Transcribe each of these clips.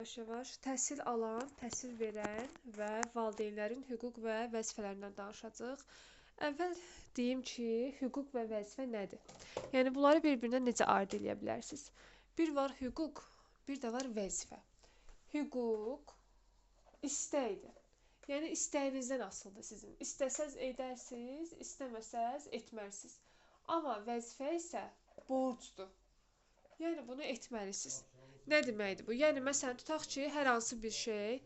yavaş-yavaş təhsil alan, təhsil verən və valideynlərin hüquq və vəzifələrindən danışacağıq. Əvvəl deyim ki, hüquq və vəzifə nədir? Yəni bunları bir-birindən necə ayırd edə bilərsiniz? Bir var hüquq, bir də var vəzifə. Hüquq istəkdir. Yəni istəyinizdən asılıdır sizin. İstəsəz edərsiniz, istəməsəz etmərsiniz. Amma vəzifə isə borcdur. Yəni bunu etməlisiniz. Nə deməkdir bu? Yəni məsələn tutaq ki, hər hansı bir şey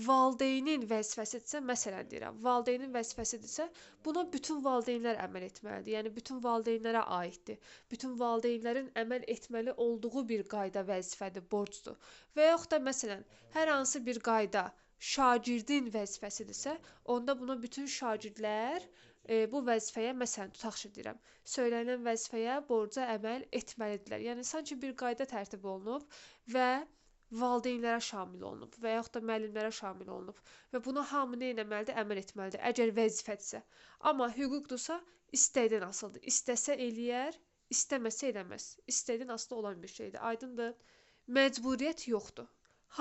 valideynin vəzifəsidirsə, məsələn deyirəm, valideynin vəzifəsidirsə, buna bütün valideynlər əməl etməlidir. Yəni bütün valideynlərə aiddir. Bütün valideynlərin əməl etməli olduğu bir qayda vəzifədir, borcdur. Və yaxud da məsələn, hər hansı bir qayda şagirdin vəzifəsidirsə, onda buna bütün şagirdlər bu vəzifəyə, məsələn, tutaq ki, deyirəm, söylənilən vəzifəyə, borca əməl etməlidirlər. Yəni sanki bir qayda tərtib olunub və valideynlərə şamil olunub və yaxud da müəllimlərə şamil olunub və buna hamı nə etməlidir? Əməl etməlidir, əgər vəzifədirsə. Amma hüquqdursa, istəkdən asılıdır. İstəsə eləyər, istəməsə eləməz. İstəkdən asılı olan bir şeydir. Aydındır? Məcburiyyət yoxdur.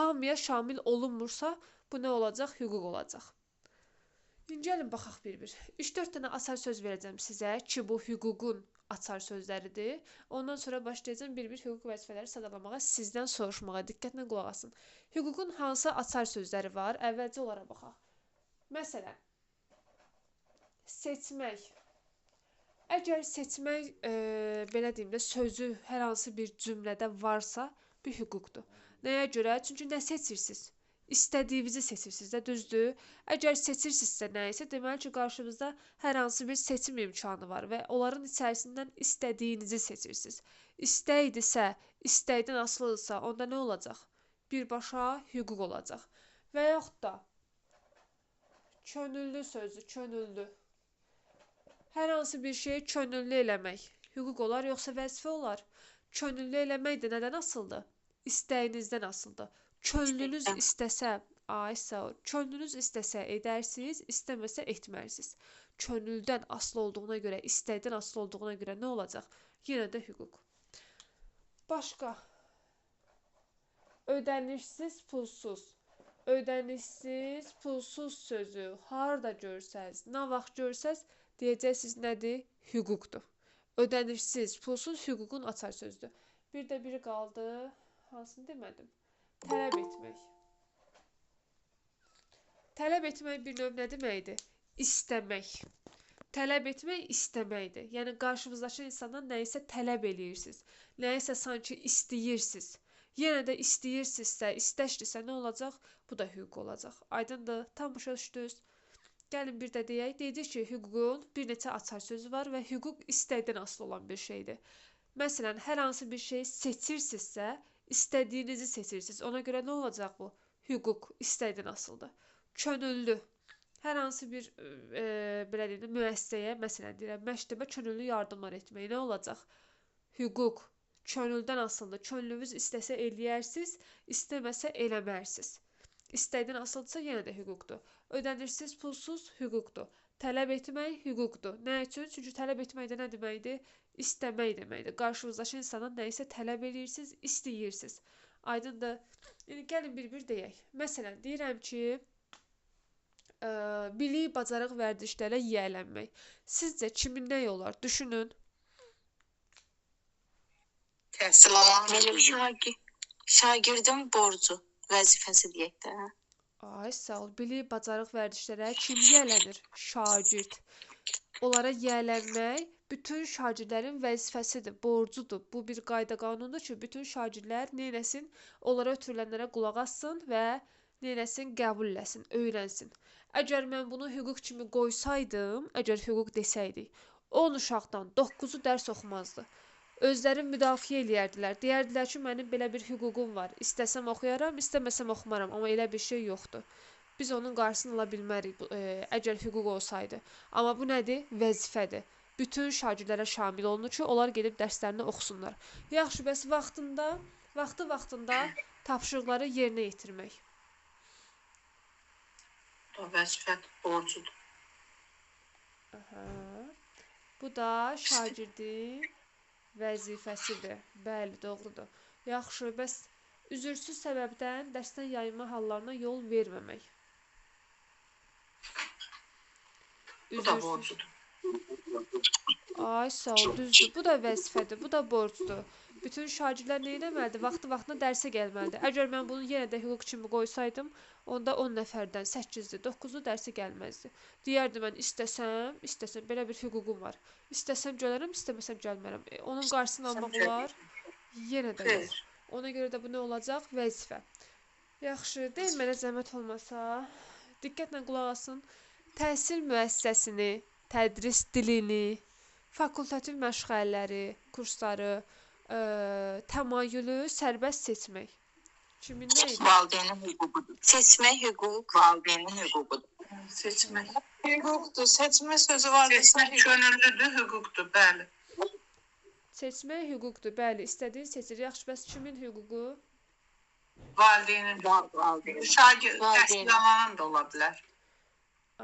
Hamıya şamil olunmursa, bu nə olacaq? Hüquq olacaq. İndi gəlin baxaq bir-bir. 3-4 dənə açar söz verəcəm sizə ki, bu hüququn açar sözləridir. Ondan sonra başlayacağım bir-bir hüquq vəzifələri sadalamağa, sizdən soruşmağa. Diqqətlə qulaq asın. Hüququn hansı açar sözləri var? Əvvəlcə onlara baxaq. Məsələn, seçmək. Əgər seçmək, belə deyim də, sözü hər hansı bir cümlədə varsa, bir hüquqdur. Nəyə görə? Çünki nə seçirsiniz? İstədiyinizi seçirsiniz də, düzdür? Əgər seçirsinizsə nə isə, deməli ki, qarşınızda hər hansı bir seçim imkanı var və onların içərisindən istədiyinizi seçirsiniz. İstəkdirsə, istəkdən asılıdırsa, onda nə olacaq? Birbaşa hüquq olacaq. Və yaxud da könüllü sözü, könüllü. Hər hansı bir şeyi könüllü eləmək hüquq olar, yoxsa vəzifə olar? Könüllü eləmək də nədən asılıdır? İstəyinizdən asılıdır. Könlünüz istəsə, könlünüz istəsə edərsiniz, istəməsə etmərsiniz. Könüldən asılı olduğuna görə, istəkdən asılı olduğuna görə nə olacaq? Yenə də hüquq. Başqa. Ödənişsiz, pulsuz. Ödənişsiz, pulsuz sözü harda görsəz, nə vaxt görsəz, deyəcəksiniz nədir? Hüquqdur. Ödənişsiz, pulsuz hüququn açar sözdür. Bir də biri qaldı. Hansını demədim? Tələb etmək. Tələb etmək bir növ nə deməkdir? İstəmək. Tələb etmək istəməkdir. Yəni qarşınızdakı insandan nəyisə tələb eləyirsiniz. Nəyisə sanki istəyirsiniz. Yenə də istəyirsinizsə, istəkdirsə nə olacaq? Bu da hüquq olacaq. Aydındır? Tam başa düşdünüz? Gəlin bir də deyək. Dedik ki, hüququn bir neçə açar sözü var və hüquq istəkdən asılı olan bir şeydir. Məsələn, hər hansı bir şey seçirsinizsə, İstədiyinizi seçirsiniz. Ona görə nə olacaq bu? Hüquq istəkdən asılıdır. Könüllü. Hər hansı bir belə deyim, müəssisəyə, məsələn deyirəm, məktəbə könüllü yardımlar etmək nə olacaq? Hüquq. Könüldən asılıdır. Könlünüz istəsə eləyərsiniz, istəməsə eləmərsiniz. İstəkdən asılıdırsa yenə də hüquqdur. Ödənişsiz, pulsuz hüquqdur. Tələb etmək hüquqdur. Nə üçün? Çünki tələb etmək də nə deməkdir? İstəmək deməkdir. Qarşınızdakı insandan nəyisə tələb edirsiniz, istəyirsiniz. Aydındır? Yəni, gəlin bir-bir deyək. Məsələn, deyirəm ki, bilik, bacarıq vərdişlərə yiyələnmək. Sizcə kimin nəyi olar? Düşünün. Təhsil alan şagirdin borcu, vəzifəsi deyək də. Ay, sağ ol. Bilik, bacarıq vərdişlərə kim yiyələnir? Şagird. Onlara yiyələnmək bütün şagirdlərin vəzifəsidir, borcudur. Bu bir qayda qanundur ki, bütün şagirdlər neynəsin? Onlara ötürülənlərə qulaq assın və neynəsin? Qəbul eləsin, öyrənsin. Əgər mən bunu hüquq kimi qoysaydım, əgər hüquq desəydik, 10 uşaqdan 9-u dərs oxumazdı. Özləri müdafiə eləyərdilər. Deyərdilər ki, mənim belə bir hüququm var. İstəsəm oxuyaram, istəməsəm oxumaram, amma elə bir şey yoxdur. Biz onun qarşısını ala bilmərik, əgər hüquq olsaydı. Amma bu nədir? Vəzifədir. Bütün şagirdlərə şamil olunur ki, onlar gedib dərslərini oxusunlar. Yaxşı, bəs vaxtı-vaxtında tapşırıqları yerinə yetirmək. O vəzifə borcudur. Bu da şagirdin vəzifəsidir. Bəli, doğrudur. Yaxşı, bəs Üzürsüz səbəbdən dərsdən yayınma hallarına yol verməmək. Bu da borcudur. Ay sağ ol, düzdür. Bu da vəzifədir, bu da borcdur. Bütün şagirdlər nə etməlidir? Vaxtı-vaxtına dərsə gəlməlidir. Əgər mən bunu yenə də hüquq kimi qoysaydım, onda 10 nəfərdən 8-dir, 9-u dərsə gəlməzdi. Deyərdi mən istəsəm belə bir hüququm var. İstəsəm gələrəm, istəməsəm gəlmərəm. Onun qarşısını almaq olar? Yenə də yox. Ona görə də bu nə olacaq? Vəzifə. Yaxşı, deyil mənə zəhmət olmasa, diqqətlə qulaq asın. Təhsil müəssisəsini, tədris dilini, fakultativ məşğələləri, kursları, təmayülü sərbəst seçmək. Kimin nə idi? Valideynin hüququdur. Seçmək hüquq valideynin hüququdur. Seçmək. Hüquqdur. Seçmə sözü var. Seçmək könüllüdür, hüquqdur, bəli. Seçmək hüquqdur, bəli. İstədiyin seçir. Yaxşı, bəs kimin hüququ? Valideynin hüququdur. Şagird, təhsil alan da ola bilər.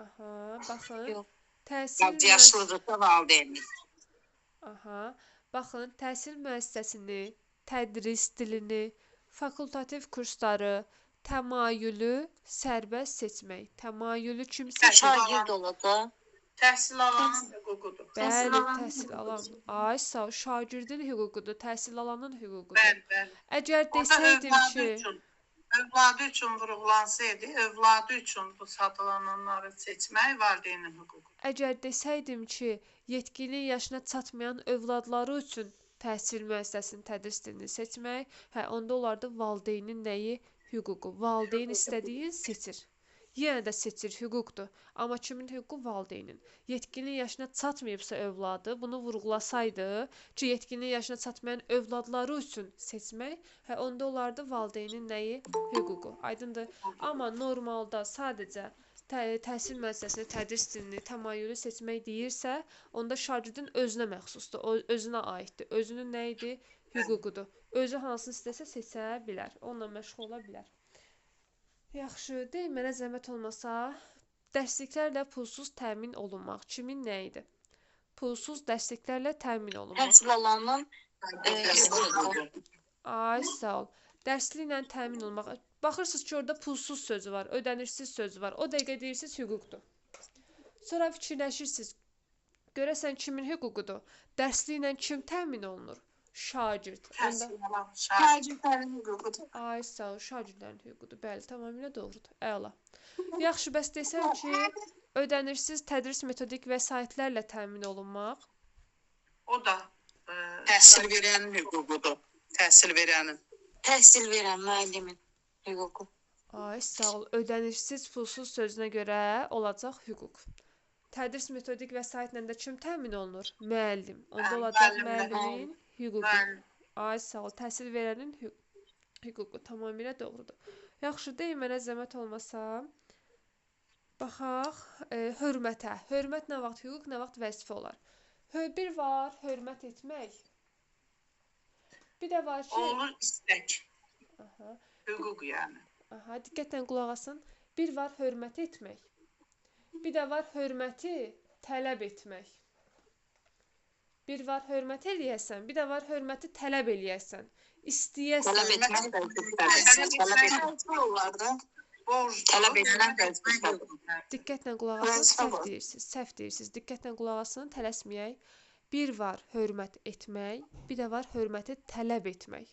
Aha, baxın. Yox. Təhsil Yaşlıdırsa valideynin. Aha, baxın, təhsil müəssisəsini, tədris dilini, fakultativ kursları, təmayülü sərbəst seçmək. Təmayülü kim seçir? Şagird olacaq. Təhsil alanın hüququdur. Bəli, təhsil alan. Ay sağ ol, şagirdin hüququdur, təhsil alanın hüququdur. Bəli, bəli. Əgər desəydim ki, övladı üçün vurğulansaydı, övladı üçün bu satılananları seçmək valideynin hüququdur. əgər desəydim ki, yetkinlik yaşına çatmayan övladları üçün təhsil müəssisəsinin tədris dilini seçmək, onda olardı valideynin nəyi? Hüququ. Valideyn istədiyin seçir. Yenə də seçir, hüquqdur. Amma kimin hüququ? Valideynin. Yetkinlik yaşına çatmayıbsa övladı, bunu vurğulasaydı ki, yetkinlik yaşına çatmayan övladları üçün seçmək, onda olardı valideynin nəyi? Hüququ. Aydındır. Amma normalda sadəcə təhsil müəssisəsini, tədris dilini, təmayülü seçmək deyirsə, onda şagirdin özünə məxsusdur, özünə aiddir. Özünün nə idi? Hüququdur. Özü hansını istəsə seçə bilər, onunla məşğul ola bilər. Yaxşı, deyil mənə zəhmət olmasa, dərsliklərlə pulsuz təmin olunmaq kimin nə idi? Pulsuz dərsliklərlə təmin olunmaq. Təhsil alanın hüququdur. Ay, sağ ol. Dərsliklə təmin olunmaq. Baxırsınız ki, orada pulsuz sözü var, ödənişsiz sözü var. O dəqiqə deyirsiniz hüquqdur. Sonra fikirləşirsiniz, görəsən kimin hüququdur? Dərsliklə kim təmin olunur? Şagird. Təhsil alan şagird. Şagirdlərin hüququdur. Ay, sağ ol, şagirdlərin hüququdur. Bəli, tamamilə doğrudur. Əla. Yaxşı, bəs desəm ki, ödənişsiz tədris metodik vəsaitlərlə təmin olunmaq. O da Təhsil verənin hüququdur. Təhsil verənin. Təhsil verən müəllimin hüququ. Ay, sağ ol, ödənişsiz pulsuz sözünə görə olacaq hüquq. Tədris metodik vəsaitlə də kim təmin olunur? Müəllim. Onda olacaq müəllimin hüququ. Ay, sağ ol, təhsil verənin hüququ. Tamamilə doğrudur. Yaxşı, deyil mənə zəhmət olmasa, baxaq hörmətə. Hörmət nə vaxt hüquq, nə vaxt vəzifə olar? Bir var hörmət etmək. Bir də var ki... olur istək. Aha. Hüquq yəni. Aha, diqqətlə qulaq asın. Bir var hörmət etmək. Bir də var hörməti tələb etmək. Bir var hörmət eləyəsən, bir də var hörməti tələb eləyəsən. İstəyəsən. Tələb etmək vəzifədir. Tələb etmək vəzifədir. Diqqətlə qulaq asın, səhv deyirsiniz. Səhv deyirsiniz. Diqqətlə qulaq asın, tələsməyək. Bir var hörmət etmək, bir də var hörməti tələb etmək.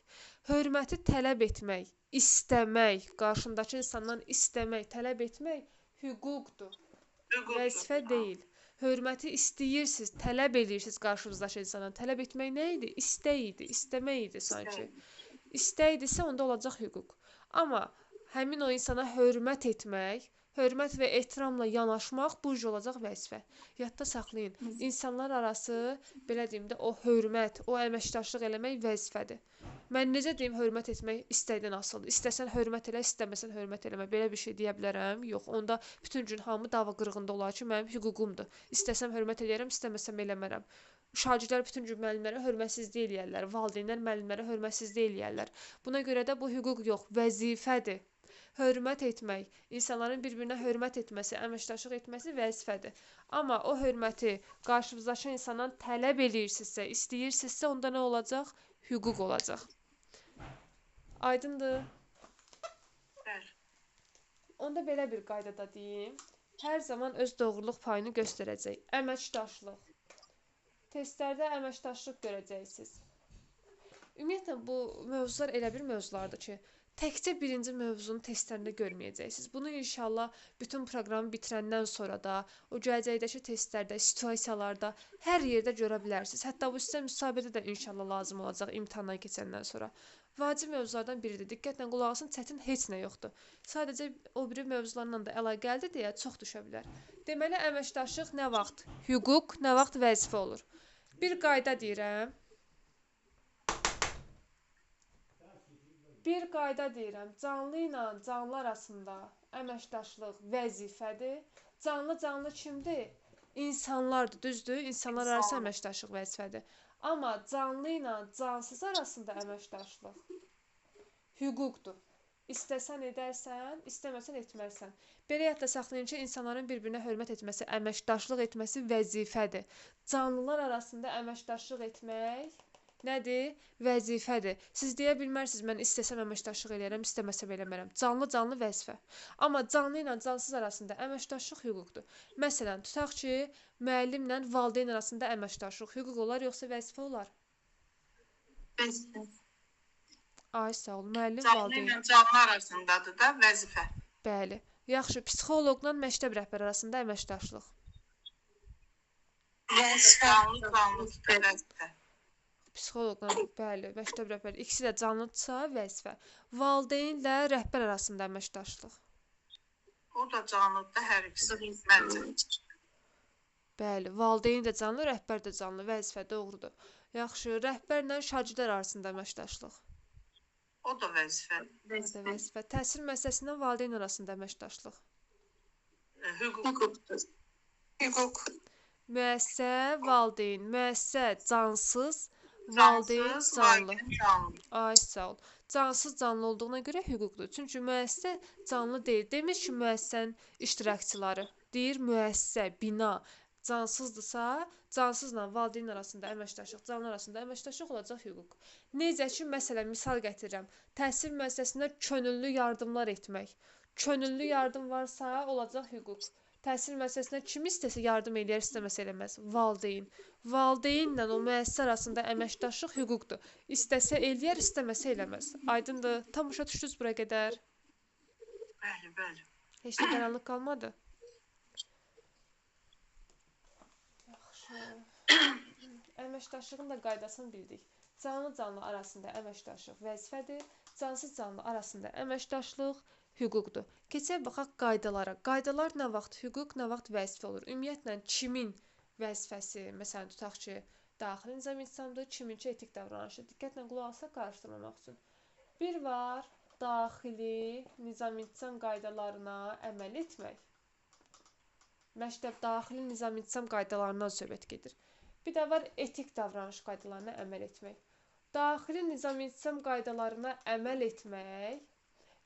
Hörməti tələb etmək, istəmək, qarşındakı insandan istəmək, tələb etmək hüquqdur. Vəzifə deyil. Hörməti istəyirsiniz, tələb edirsiniz qarşınızdakı insandan. Tələb etmək nə idi? İstək idi, istəmək idi sanki. İstək idisə onda olacaq hüquq. Amma həmin o insana hörmət etmək, hörmət və ehtiramla yanaşmaq bu olacaq vəzifə. Yadda saxlayın. İnsanlar arası, belə deyim də, o hörmət, o əməkdaşlıq eləmək vəzifədir. Mən necə deyim, hörmət etmək istəkdən asılıdır. İstəsən hörmət elə, istəməsən hörmət eləmə. Belə bir şey deyə bilərəm? Yox. Onda bütün gün hamı dava qırğında olar ki, mənim hüququmdur. İstəsəm hörmət eləyərəm, istəməsəm eləmərəm. Şagirdlər bütün gün müəllimlərə hörmətsizlik eləyərlər. Valideynlər müəllimlərə hörmətsizlik eləyərlər. Buna görə də bu hüquq yox, vəzifədir. Hörmət etmək, insanların bir-birinə hörmət etməsi, əməkdaşlıq etməsi vəzifədir. Amma o hörməti qarşınızdakı insandan tələb eləyirsinizsə, istəyirsinizsə, onda nə olacaq? Hüquq olacaq. Aydındır. Bəli. Onda belə bir qaydada deyim. Hər zaman öz doğruluq payını göstərəcək. Əməkdaşlıq. Testlərdə əməkdaşlıq görəcəksiniz. Ümumiyyətlə bu mövzular elə bir mövzulardır ki, təkcə birinci mövzunu testlərində görməyəcəksiniz. Bunu inşallah bütün proqramı bitirəndən sonra da, o gələcəkdəki testlərdə, situasiyalarda hər yerdə görə bilərsiniz. Hətta bu sizə müsahibədə də inşallah lazım olacaq imtahandan keçəndən sonra. Vacib mövzulardan biridir. Diqqətlə qulaq asın, çətin heç nə yoxdur. Sadəcə o biri mövzularla da əlaqəlidir deyə çox düşə bilər. Deməli, əməkdaşlıq nə vaxt hüquq, nə vaxt vəzifə olur? Bir qayda deyirəm. Canlı ilə canlı arasında əməkdaşlıq vəzifədir. Canlı kimdir? İnsanlardır, düzdür? İnsanlar arası əməkdaşlıq vəzifədir. Amma canlı ilə cansız arasında əməkdaşlıq hüquqdur. İstəsən edərsən, istəməsən etməzsən. Belə yadda saxlayın ki, insanların bir-birinə hörmət etməsi, əməkdaşlıq etməsi vəzifədir. Canlılar arasında əməkdaşlıq etmək nədir? Vəzifədir. Siz deyə bilmərsiniz, mən istəsəm əməkdaşlıq eləyərəm, istəməsəm eləmərəm. Canlı vəzifə. Amma canlı ilə cansız arasında əməkdaşlıq hüquqdur. Məsələn, tutaq ki, müəllimlə valideyn arasında əməkdaşlıq hüquq olar, yoxsa vəzifə olar? Vəzifə. Ay, sağ ol. Müəllim, Canlı valideyn. ilə canlı arasındadır da vəzifə. Bəli. Yaxşı, psixoloqla məktəb rəhbəri arasında əməkdaşlıq. Canlı vəzifə. Psixoloqla, bəli, məktəb rəhbəri. İkisi də canlıdırsa vəzifə. Valideynlə rəhbər arasında əməkdaşlıq. O da canlıdır hər ikisi. Məncə. Bəli, valideyn də canlı, rəhbər də canlı, vəzifə doğrudur. Yaxşı, rəhbərlə şagirdlər arasında əməkdaşlıq. O da vəzifə. Vəzifə. Təhsil müəssisəsindən valideyn arasında əməkdaşlıq. Hüquqdur. Hüquq. Müəssə, valideyn, müəssə cansız, valideyn canlı. Ay, sağ ol. Cansız canlı olduğuna görə hüquqdur. Çünki müəssə canlı deyil. Demir ki, müəssisənin iştirakçıları. Deyir müəssə, bina cansızdırsa, cansızla valideyn arasında əməkdaşlıq, canlı arasında əməkdaşlıq olacaq hüquq. Necə ki, məsələn, misal gətirirəm. Təhsil müəssisəsində könüllü yardımlar etmək. Könüllü yardım varsa, olacaq hüquq. Təhsil müəssisəsində kim istəsə yardım eləyər, istəməsə eləməz. Valideyn. Valideynlə o müəssisə arasında əməkdaşlıq hüquqdur. İstəsə eləyər, istəməsə eləməz. Aydındır? Tam başa düşdünüz bura qədər? Bəli. Heç nə qaranlıq qalmadı? Yaxşı. Əməkdaşlığın da qaydasını bildik. Canlı arasında əməkdaşlıq vəzifədir. Cansız canlı arasında əməkdaşlıq hüquqdur. Keçək baxaq qaydalara. Qaydalar nə vaxt hüquq, nə vaxt vəzifə olur? Ümumiyyətlə, kimin vəzifəsi, məsələn, tutaq ki, daxili nizam-intizamdır, kiminki etik davranışı. Diqqətlə qulaq asaq qarışdırmamaq üçün. Bir var, daxili nizam-intizam qaydalarına əməl etmək. Məktəb daxili nizam-intizam qaydalarından söhbət gedir. Bir də var, etik davranış qaydalarına əməl etmək. Daxili nizam-intizam qaydalarına əməl etmək,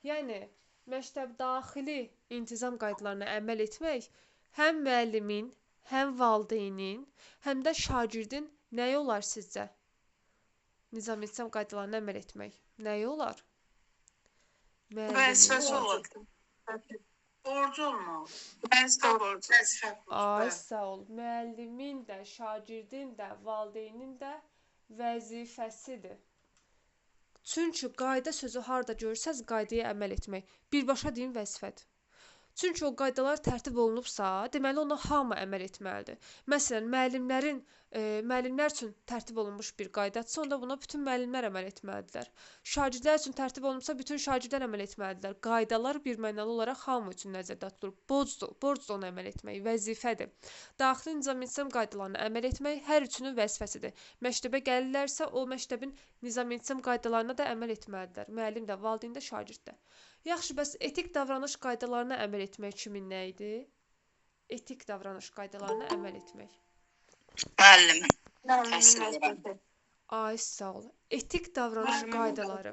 yəni məktəb daxili intizam qaydalarına əməl etmək həm müəllimin, həm valideynin, həm də şagirdin nəyi olar sizcə? Nizam-intizam qaydalarına əməl etmək nəyi olar? Vəzifəsi olur. Borcu olmalı. Vəzifə. Ay, sağ ol. Müəllimin də, şagirdin də, valideynin də vəzifəsidir. Çünki qayda sözü harda görürsəz, qaydaya əməl etmək. Birbaşa deyim vəzifədir. Çünki o qaydalar tərtib olunubsa, deməli ona hamı əməl etməlidir. Məsələn, müəllimlər üçün tərtib olunmuş bir qaydadır, onda buna bütün müəllimlər əməl etməlidirlər. Şagirdlər üçün tərtib olunubsa, bütün şagirdlər əməl etməlidirlər. Qaydalar birmənalı olaraq hamı üçün nəzərdə tutulur. Borcdur ona əməl etmək, vəzifədir. Daxili nizam-intizam qaydalarına əməl etmək hər üçünün vəzifəsidir. Məktəbə gəlirlərsə, o məktəbin nizam-intizam qaydalarına da əməl etməlidirlər. Müəllim də, valideyn də, şagird də. Yaxşı, bəs etik davranış qaydalarına əməl etmək kimin nə idi? Etik davranış qaydalarına əməl etmək. Müəllimin. Ay, sağ ol. Etik davranış qaydaları.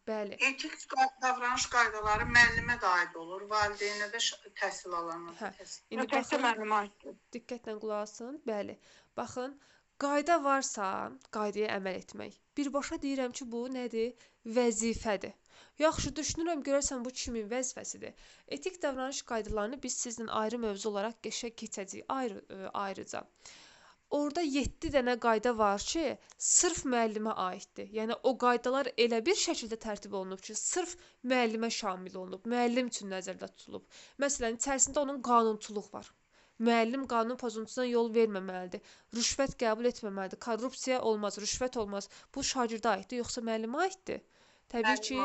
Bəli. Etik davranış qaydaları müəllimə də aid olur, valideynə də təhsil alana. İndi baxın, diqqətlə qulaq asın. Bəli. Baxın, qayda varsa, qaydaya əməl etmək. Birbaşa deyirəm ki, bu nədir? vəzifədir. Yaxşı, düşünürəm görəsən bu kimin vəzifəsidir? Etik davranış qaydalarını biz sizlə ayrı mövzu olaraq keçəcəyik ayrıca. Orada 7 dənə qayda var ki, sırf müəllimə aiddir. Yəni o qaydalar elə bir şəkildə tərtib olunub ki, sırf müəllimə şamil olunub, müəllim üçün nəzərdə tutulub. Məsələn, içərisində onun qanunçuluq var. Müəllim qanun pozuntusuna yol verməməlidir. Rüşvət qəbul etməməlidir. Korrupsiya olmaz, rüşvət olmaz. Bu şagirdə aiddir, yoxsa müəllimə aiddir? Təbii ki,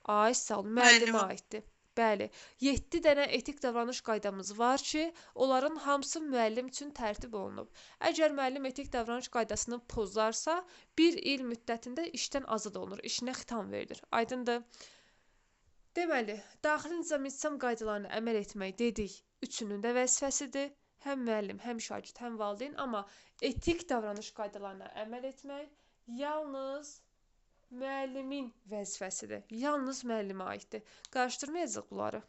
sağ olun, müəllimə aiddir. Bəli, 7 dənə etik davranış qaydamız var ki, onların hamısı müəllim üçün tərtib olunub. Əgər müəllim etik davranış qaydasını pozarsa, 1 il müddətində işdən azad olunur, işinə xitam verilir. Aydındır? Deməli, daxili nizam-intizam qaydalarına əməl etmək dedik, üçünün də vəzifəsidir. Həm müəllim, həm şagird, həm valideyn, amma etik davranış qaydalarına əməl etmək yalnız müəllimin vəzifəsidir. Yalnız müəllimə aiddir. Qarışdırmayacaq bunları.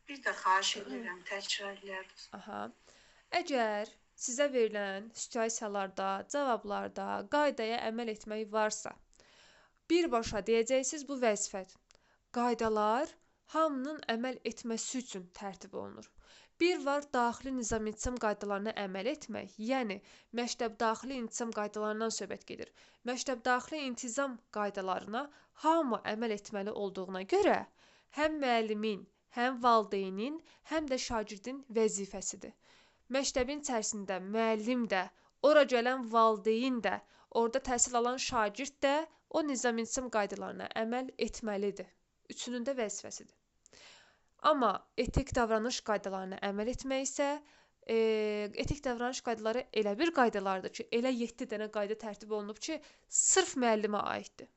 Bir də xahiş edirəm, təkrar edərsiniz. Aha. Əgər sizə verilən situasiyalarda, cavablarda qaydaya əməl etmək varsa, birbaşa deyəcəksiniz bu vəzifədir. Qaydalar hamının əməl etməsi üçün tərtib olunur. Bir var daxili nizam-intizam qaydalarına əməl etmək, yəni məktəb daxili intizam qaydalarından söhbət gedir. Məktəb daxili intizam qaydalarına hamı əməl etməli olduğuna görə həm müəllimin, həm valideynin, həm də şagirdin vəzifəsidir. Məktəbin içərisində müəllim də, ora gələn valideyn də, orada təhsil alan şagird də o nizam-intizam qaydalarına əməl etməlidir. Üçünün də vəzifəsidir. Amma etik davranış qaydalarına əməl etmək isə etik davranış qaydaları elə bir qaydalardır ki, elə 7 dənə qayda tərtib olunub ki, sırf müəllimə aiddir.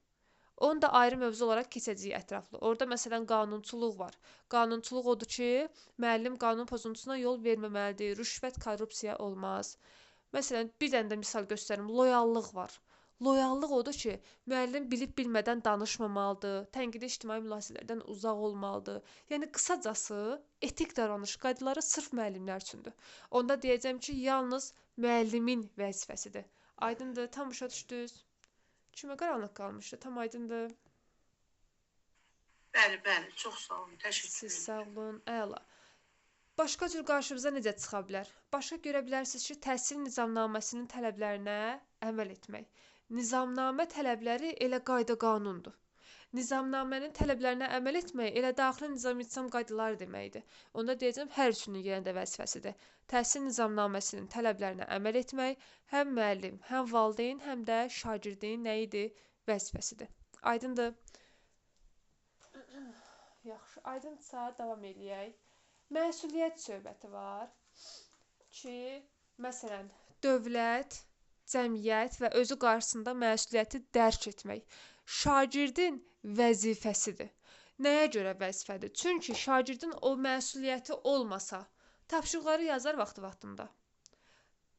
Onu da ayrı mövzu olaraq keçəcəyik ətraflı. Orada məsələn qanunçuluq var. Qanunçuluq odur ki, müəllim qanun pozuntusuna yol verməməlidir, rüşvət, korrupsiya olmaz. Məsələn, bir dənə də misal göstərim, loyallıq var. Loyallıq odur ki, müəllim bilib-bilmədən danışmamalıdır, tənqidi ictimai münasibətlərdən uzaq olmalıdır. Yəni, qısacası, etik davranış qaydaları sırf müəllimlər üçündür. Onda deyəcəm ki, yalnız müəllimin vəzifəsidir. Aydındır, tam başa düşdünüz? Kimə qaranlıq qalmışdı, tam aydındır. Bəli, bəli, çox sağ olun, təşəkkür ederim. Siz sağ olun, əla. Başqa cür qarşımıza necə çıxa bilər? Başqa görə bilərsiniz ki, təhsil nizamnaməsinin tələblərinə əməl etmək. Nizamnamə tələbləri elə qayda-qanundur. Nizamnamənin tələblərinə əməl etmək elə daxili nizam-intizam qaydaları deməkdir. Onda deyəcəm, hər üçünün yenə də vəzifəsidir. Təhsil nizamnaməsinin tələblərinə əməl etmək həm müəllim, həm valideyn, həm də şagirdin nə idi? Vəzifəsidir. Aydındır? Yaxşı, aydınsa davam eləyək. Məsuliyyət söhbəti var ki, məsələn, dövlət, cəmiyyət və özü qarşısında məsuliyyəti dərk etmək şagirdin vəzifəsidir. Nəyə görə vəzifədir? Çünki şagirdin o məsuliyyəti olmasa, tapşırıqları yazar vaxtında.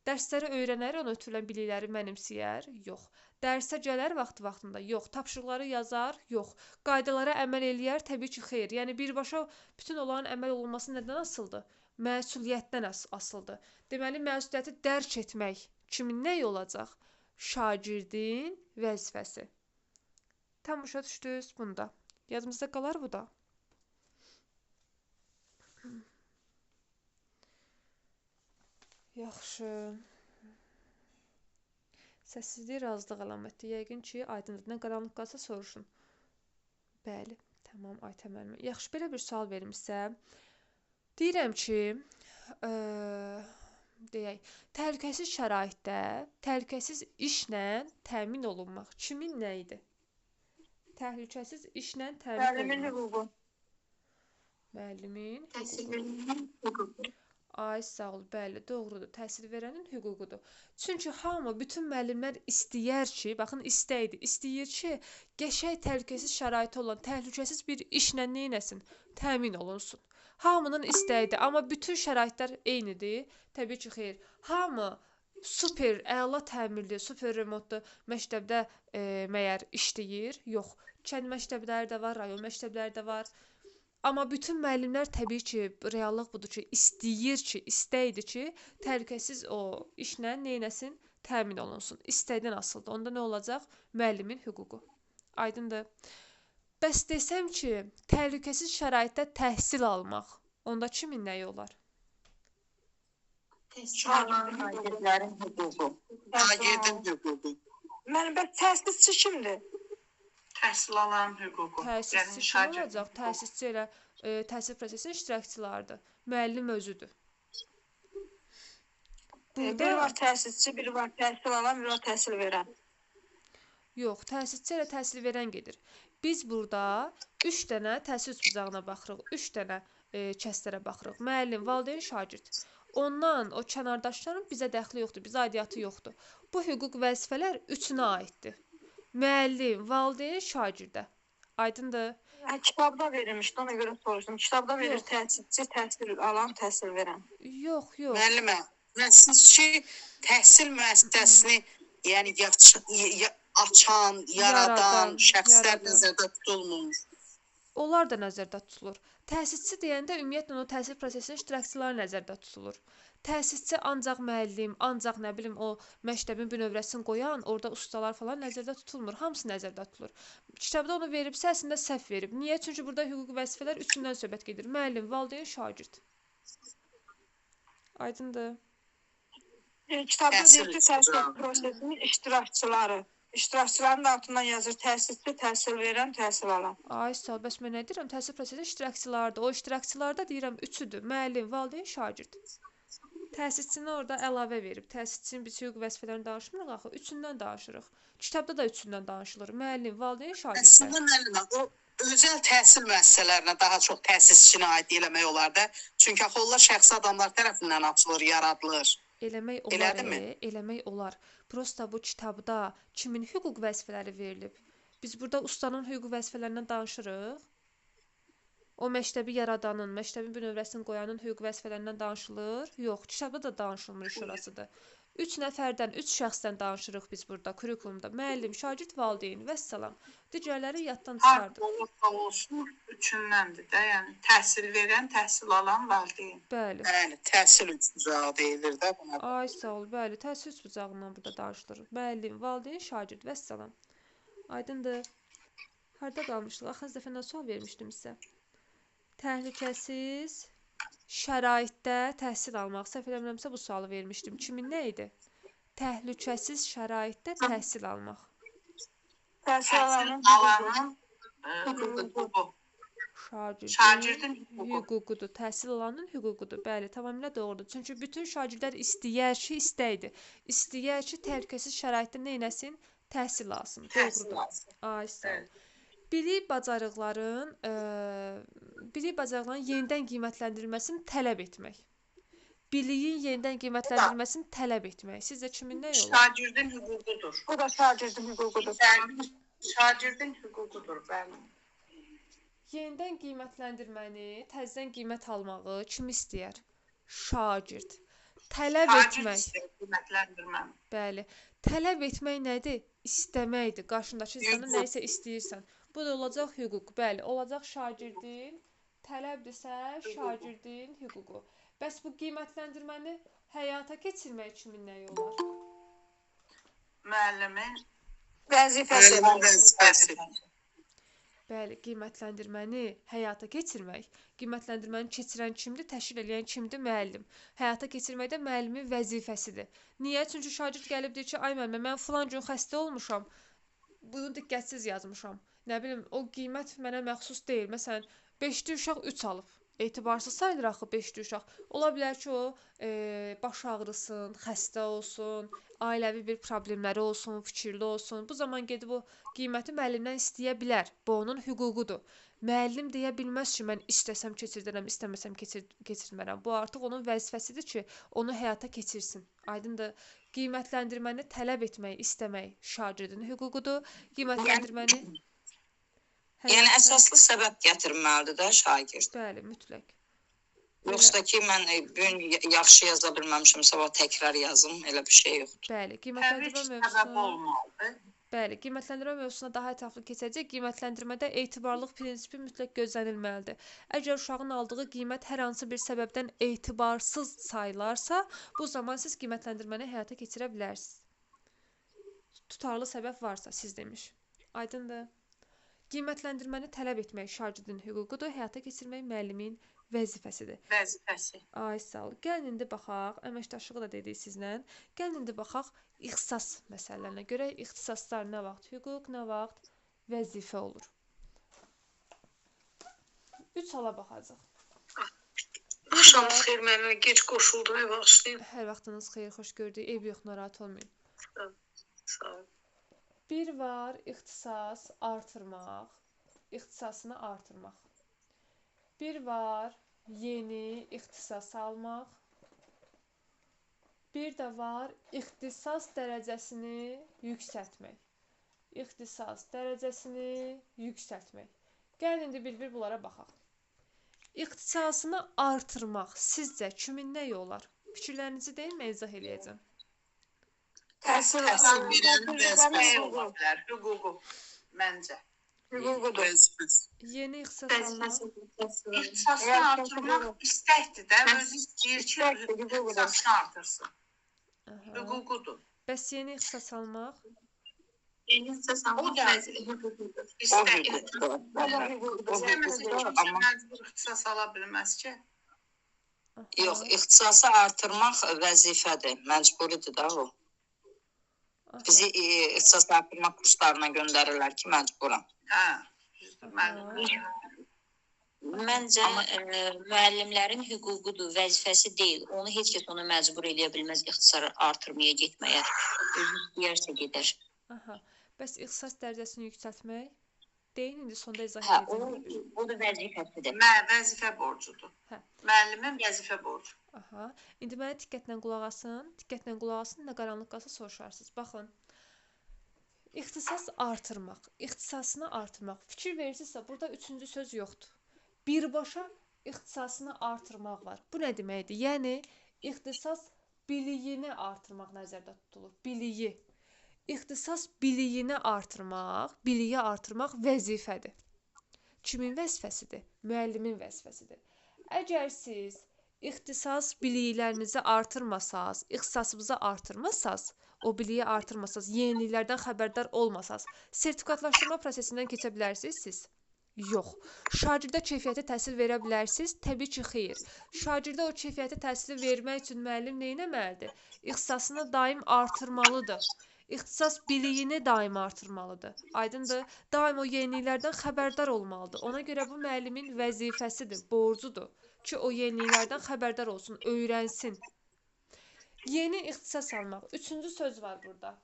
Dərsləri öyrənər, onu ötürülən bilikləri mənimsəyər? Yox. Dərsə gələr vaxtında? Yox. Tapşırıqları yazar? Yox. Qaydalara əməl eləyər? Təbii ki, xeyr. Yəni, birbaşa bütün onların əməl olunması nədən asılıdır? Məsuliyyətdən asılıdır. Deməli, məsuliyyəti dərk etmək kimin nəyi olacaq? Şagirdin vəzifəsi. Tam başa düşdünüz bunda. Yadımızda qalar bu da. Yaxşı. Səssizlik razılıq əlaməti. Yəqin ki, aydındır. Nə qaranlıq qalsa soruşun. Bəli, tamam, Aytə müəllimə. Yaxşı, belə bir sual verim sizə. Deyirəm ki, deyək, təhlükəsiz şəraitdə, təhlükəsiz işlə təmin olunmaq kimin nə idi? Təhlükəsiz işlə təmin olunmaq. Müəllimin hüququ. Müəllimin Təhsil hüququ. verənin hüququ. Ay, sağ ol, bəli, doğrudur. Təhsil verənin hüququdur. Çünki hamı, bütün müəllimlər istəyər ki, baxın, istəyir ki, qəşəng təhlükəsiz şəraiti olan, təhlükəsiz bir işlə neynəsin? Təmin olunsun. Hamının istəyidir, amma bütün şəraitlər eynidir. Təbii ki, xeyr. Hamı super, əla təmirli, super remotlu məktəbdə məyər işləyir? Yox. Kənd məktəbləri də var, rayon məktəbləri də var. Amma bütün müəllimlər təbii ki, reallıq budur ki, istəyir ki, istəkdir ki, təhlükəsiz o işlə neynəsin? təmin olunsun. İstəkdən asılıdır. Onda nə olacaq? Müəllimin hüququ. Aydındır. Bəs desəm ki, təhlükəsiz şəraitdə təhsil almaq, onda kimin nəyi olar? Şagirdlərin hüququ. Şagirdin hüququ. Mənim bəs təsisçi kimdir? Təhsil alan hüququ. Təsisçi kim olacaq? Təsisçi elə təhsil prosesinin iştirakçılarıdır. Müəllim özüdür. Biri var təsisçi, biri var təhsil alan, biri var təhsil verən. Yox, təsisçi ilə təhsil verən gedir. Biz burada 3 dənə təhsil bucağına baxırıq, 3 dənə kəslərə baxırıq. Müəllim, valideyn, şagird. Ondan o kənardaşların bizə dəxli yoxdur, bizə aidiyyatı yoxdur. Bu hüquq vəzifələr üçünə aiddir. Müəllim, valideyn, şagirdə. Aydındır? Kitabda verilmişdi, ona görə soruşdum. Kitabda verir təsisçi, təhsil alan, təhsil verən. Yox, yox. Müəllimə, siz ki, təhsil müəssisəsini yəni açan, yaradan şəxslər nəzərdə tutulmur. Onlar da nəzərdə tutulur. Təsisçi deyəndə ümumiyyətlə o təhsil prosesinin iştirakçıları nəzərdə tutulur. Təsisçi ancaq müəllim, ancaq nə bilim o məktəbin bünövrəsini qoyan, orada ustalar falan nəzərdə tutulmur. Hamısı nəzərdə tutulur. Kitabda onu veribsə, əslində səhv verib. Niyə? Çünki burada hüquq vəzifələr üçündən söhbət gedir. Müəllim, valideyn, şagird. Aydındır? Kitabda deyir ki, təhsil prosesinin iştirakçıları. İştirakçıların altından yazır təsisçi, təhsil verən, təhsil alan. Ay, sağ ol. Bəs mən nə deyirəm? Təhsil prosesinin iştirakçılarıdır. O iştirakçılarda deyirəm üçüdür. Müəllim, valideyn, şagird. Təsisçini orada əlavə verib. Təsisçinin biz hüquq vəzifələrini danışmırıq axı, üçündən danışırıq. Kitabda da üçündən danışılır. Müəllim, valideyn, şagird. Əslində müəllimə, o özəl təhsil müəssisələrinə daha çox təsisçini aid eləmək olar da. Çünki axı onlar şəxsi adamlar tərəfindən açılır, yaradılır. Eləmək olar, eləmək olar. Prosta bu kitabda kimin hüquq vəzifələri verilib? Biz burada ustanın hüquq vəzifələrindən danışırıq. O məktəbi yaradanın, məktəbin bünövrəsini qoyanın hüquq vəzifələrindən danışılır. Yox, kitabda da danışılmır, iş orasıdır. 3 nəfərdən, 3 şəxsdən danışırıq biz burada, kurikulumda. Müəllim, şagird, valideyn, vəssalam. Digərləri yaddan çıxardı. Olursa olsun, üçündəndir də, yəni təhsil verən, təhsil alan valideyn. Bəli. Bəli, təhsil bucağı deyilir də buna. Ay, sağ ol, bəli, təhsil bucağından burada danışılır. Müəllim, valideyn, şagird, vəssalam. Aydındır. Harda qalmışdıq? Axırıncı dəfə nə sual vermişdim sizə? Təhlükəsiz şəraitdə təhsil almaq. Səhv eləmirəmsə bu sualı vermişdim. Kimin nə idi? Təhlükəsiz şəraitdə təhsil almaq. Təhsil alanın hüququ. Şagirdin hüququdur. Təhsil alanın hüququdur. Bəli, tamamilə doğrudur. Çünki bütün şagirdlər istəyər ki, istəkdir. İstəyər ki, təhlükəsiz şəraitdə nə etsin? Təhsil alsın. Doğrudur. Ay, sağ ol. Bilik bacarıqların yenidən qiymətləndirilməsini tələb etmək. Biliyin yenidən qiymətləndirilməsini tələb etmək. Sizcə kimin nə yolu? Şagirdin hüququdur. Bu da şagirdin hüququdur. Şagirdin hüququdur, bəli. Yenidən qiymətləndirməni, təzədən qiymət almağı kim istəyər? Şagird. Tələb etmək. Qiymətləndirməni. Bəli. Tələb etmək nədir? İstəməkdir. Qarşındakı insandan nəyisə istəyirsən. Bu da olacaq hüquq. Bəli, olacaq şagirdin, tələbdirsə şagirdin hüququ. Bəs bu qiymətləndirməni həyata keçirmək kimin nəyi olar? Müəllimin vəzifəsi. Bəli, qiymətləndirməni həyata keçirmək. Qiymətləndirməni keçirən kimdir? Təşkil edən kimdir? Müəllim. Həyata keçirmək də müəllimin vəzifəsidir. Niyə? Çünki şagird gəlib deyir ki, ay müəllimə, mən filan gün xəstə olmuşam. Bunu diqqətsiz yazmışam. Nə bilim, o qiymət mənə məxsus deyil. Məsələn, 5-li uşaq 3 alıb. Etibarsız sayılır axı 5-li uşaq. Ola bilər ki, o baş ağrısın, xəstə olsun, ailəvi bir problemləri olsun, fikirli olsun. Bu zaman gedib o qiyməti müəllimdən istəyə bilər. Bu onun hüququdur. Müəllim deyə bilməz ki, mən istəsəm keçirdirəm, istəməsəm keçirmərəm. Bu artıq onun vəzifəsidir ki, onu həyata keçirsin. Aydındır. Qiymətləndirməni tələb etmək, istəmək şagirdin hüququdur. Qiymətləndirməni Yəni əsaslı səbəb gətirməlidir də şagird. Bəli, mütləq. Yoxsa ki, mən bugün yaxşı yaza bilməmişəm, sabah təkrar yazım, elə bir şey yoxdur. Bəli, qiymətləndirmə mövzusuna daha ətraflı keçəcək. Qiymətləndirmədə etibarlılıq prinsipi mütləq gözlənilməlidir. Əgər uşağın aldığı qiymət hər hansı bir səbəbdən etibarsız sayılarsa, bu zaman siz qiymətləndirməni həyata keçirə bilərsiniz. tutarlı səbəb varsa, siz demiş. Aydındır. Qiymətləndirməni tələb etmək şagirdin hüququdur, həyata keçirmək müəllimin vəzifəsidir. Vəzifəsi. Ay sağ ol. Gəlin indi baxaq, əməkdaşlığı da dedik sizlə. Gəlin indi baxaq ixtisas məsələlərinə görə ixtisaslar nə vaxt hüquq, nə vaxt vəzifə olur. 3 hala baxacaq. Axşamınız xeyir müəllimə, gec qoşuldum, bağışlayın. Hər vaxtınız xeyir, xoş gördük. Eyb yox, narahat olmayın. Sağ olun. Bir var ixtisas artırmaq, ixtisasını artırmaq. Bir var yeni ixtisas almaq. Bir də var ixtisas dərəcəsini yüksəltmək. İxtisas dərəcəsini yüksəltmək. Gəlin indi bir-bir bunlara baxaq. İxtisasını artırmaq sizcə kimin nəyi olar? Fikirlərinizi deyin, mən izah eləyəcəm. Təhsil Verənin vəzifəsi ola bilər, hüququ məncə. hüququdur. Yeni ixtisas almaq. İxtisasını artırmaq istəkdir də, özü istəyir ki, ixtisasını artırsın. Aha. Hüququdur. Bəs yeni ixtisas almaq? O da istəkdir. İstəməsə kimsə məcbur ixtisas ala bilməz ki. Aha. Yox, ixtisası artırmaq vəzifədir, məcburidir da o. Aha. Bizi ixtisas artırmaq kurslarına göndərirlər ki, məcburam. Hə, müəllim. Məncə müəllimlərin hüququdur, vəzifəsi deyil. Onu heç kəs ona məcbur eləyə bilməz ixtisarı artırmaya getməyə. Özü istəyərsə gedər. Aha. Bəs ixtisas dərəcəsini yüksəltmək? Deyin, indi sonda izah Hə, edəcəm. o da vəzifəsidir. Vəzifə borcudur. Hə. Müəllimin vəzifə borcu. Aha. İndi mənə diqqətlə qulaq asın. Diqqətlə qulaq asın, nə qaranlıq qalsa soruşarsınız. Baxın. İxtisas artırmaq, ixtisasını artırmaq. Fikir verirsinizsə, burada üçüncü söz yoxdur. Birbaşa ixtisasını artırmaq var. Bu nə deməkdir? Yəni, ixtisas biliyini artırmaq nəzərdə tutulur. Biliyi. İxtisas biliyini artırmaq, biliyi artırmaq vəzifədir. Kimin vəzifəsidir? Müəllimin vəzifəsidir. Əgər siz ixtisas biliklərinizi artırmasaz, ixtisasınızı artırmasaz, o biliyi artırmasaz, yeniliklərdən xəbərdar olmasaz, sertifikatlaşdırma prosesindən keçə bilərsiniz siz? Yox. Şagirdə keyfiyyətli təhsil verə bilərsiniz? Təbii ki, xeyr. Şagirdə o keyfiyyətli təhsili vermək üçün müəllim nə etməlidir? İxtisasını daim artırmalıdır. İxtisas biliyini daim artırmalıdır. Aydındır? Daim o yeniliklərdən xəbərdar olmalıdır. Ona görə bu müəllimin vəzifəsidir, borcudur ki, o yeniliklərdən xəbərdar olsun, öyrənsin. Yeni ixtisas almaq. Üçüncü söz var burada.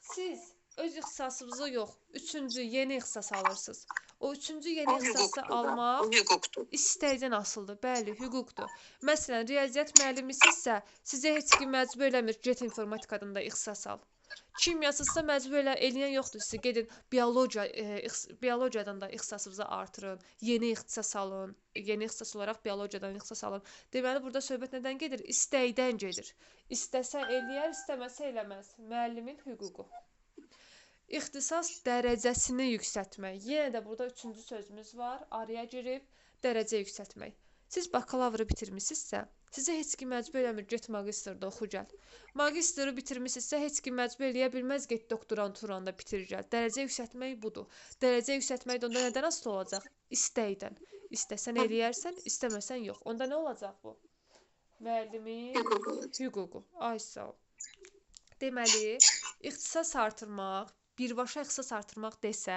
Siz öz ixtisasınızı yox, üçüncü yeni ixtisas alırsınız. O üçüncü yeni ixtisası almaq Hüquqdur. istəkdən asılıdır. Bəli, hüquqdur. Məsələn, riyaziyyat müəllimisinizsə, sizə heç kim məcbur eləmir, get informatikadan da ixtisas al. Kimyasızsa məcbur eləyən yoxdur. Siz gedin biologiyadan da ixtisasınızı artırın, yeni ixtisas alın, yeni ixtisas olaraq biologiyadan ixtisas alın. Deməli, burada söhbət nədən gedir? İstəkdən gedir. İstəsə eləyər, istəməsə eləməz. Müəllimin hüququ. İxtisas dərəcəsini yüksəltmək. Yenə də burada üçüncü sözümüz var. Araya girib dərəcə yüksəltmək. Siz bakalavru bitirmisinizsə, sizə heç kim məcbur eləmir, get magistrda oxu gəl. Magistru bitirmisinizsə, heç kim məcbur eləyə bilməz, get doktoranturanda bitir gəl. Dərəcə yüksəltmək budur. Dərəcə yüksəltmək də onda nədən asılı olacaq? İstəkdən. İstəsən eləyərsən, istəməsən yox. Onda nə olacaq bu? Müəllimin hüququ. Ay sağ ol. Deməli, ixtisas artırmaq, birbaşa ixtisas artırmaq desə,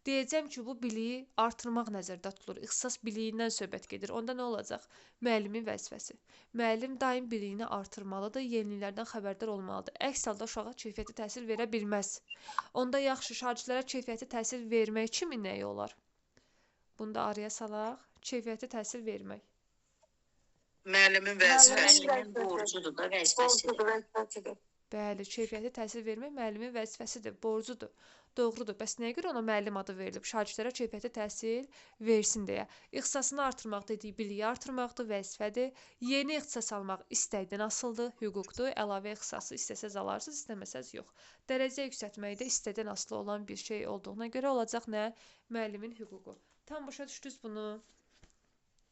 deyəcəm ki, bu biliyi artırmaq nəzərdə tutulur. İxtisas biliyindən söhbət gedir. Onda nə olacaq? Müəllimin vəzifəsi. Müəllim daim biliyini artırmalıdır, yeniliklərdən xəbərdar olmalıdır. Əks halda uşağa keyfiyyətli təhsil verə bilməz. Onda yaxşı, şagirdlərə keyfiyyətli təhsil vermək kimin nəyi olar? Bunu da araya salaq. Keyfiyyətli təhsil vermək. Müəllimin vəzifəsi. Müəllimin borcudur da, vəzifəsidir. Bəli, keyfiyyətli təhsil vermək müəllimin vəzifəsidir, borcudur. Doğrudur. Bəs nəyə görə ona müəllim adı verilib? Şagirdlərə keyfiyyətli təhsil versin deyə. İxtisasını artırmaq dediyi biliyi artırmaqdır, vəzifədir. Yeni ixtisas almaq istəkdən asılıdır, hüquqdur. Əlavə ixtisası istəsəz alarsınız, istəməsəz yox. Dərəcə yüksəltmək də istəkdən asılı olan bir şey olduğuna görə olacaq nə? Müəllimin hüququ. Tam başa düşdünüz bunu.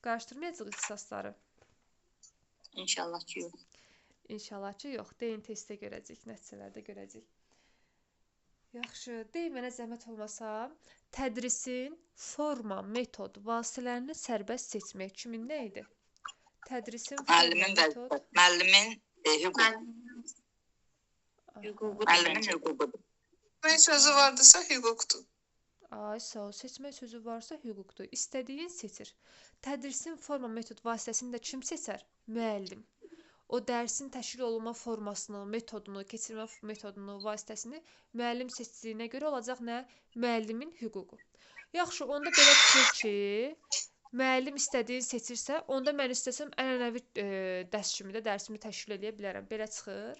Qarışdırmayacağıq ixtisasları. İnşallah ki, yox. İnşallah ki, yox. Deyin testdə görəcəyik, nəticələrdə görəcəyik. Yaxşı, dey mənə zəhmət olmasa, tədrisin forma, metod, vasitələrini sərbəst seçmək kimin nə idi? Tədrisin forma, Müəllimin metod. vəzifəsi, müəllimin hüququ, Hüququ müəllimin hüququdur. Mən sözü vardısa hüquqdur. Ay, sağ ol. Seçmək sözü varsa hüquqdur. İstədiyin seçir. Tədrisin forma, metod vasitəsini də kim seçər? Müəllim. O dərsin təşkil olunma formasını, metodunu, keçirmə metodunu, vasitəsini müəllim seçdiyinə görə olacaq nə? Müəllimin hüququ. Yaxşı, onda belə çıxır ki, müəllim istədiyini seçirsə, onda mən istəsəm ənənəvi dərs kimi də dərsimi təşkil edə bilərəm. Belə çıxır.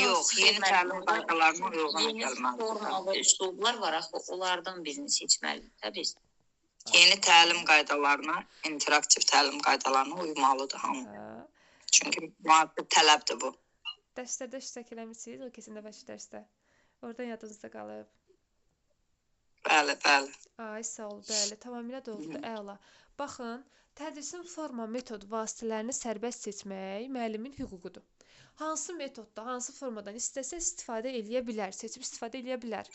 Yox, yeni təlim qaydalarına uyğun Yeni gəlməlidir. forma və üslublar var axı, onlardan birini seçməlidir. Təbii. Yeni təlim qaydalarına, interaktiv təlim qaydalarına uymalıdır hamı. Hə. Çünki müasir tələbdir bu. Dərslərdə iştirak eləmisiniz, o keçən dəfəki dərsdə. Oradan yadınızda qalıb. Bəli, bəli. Ay, sağ ol, bəli, tamamilə doğrudur, əla. Baxın, tədrisin forma, metod vasitələrini sərbəst seçmək müəllimin hüququdur. Hansı metodda, hansı formadan istəsə istifadə eləyə bilər, seçib istifadə eləyə bilər.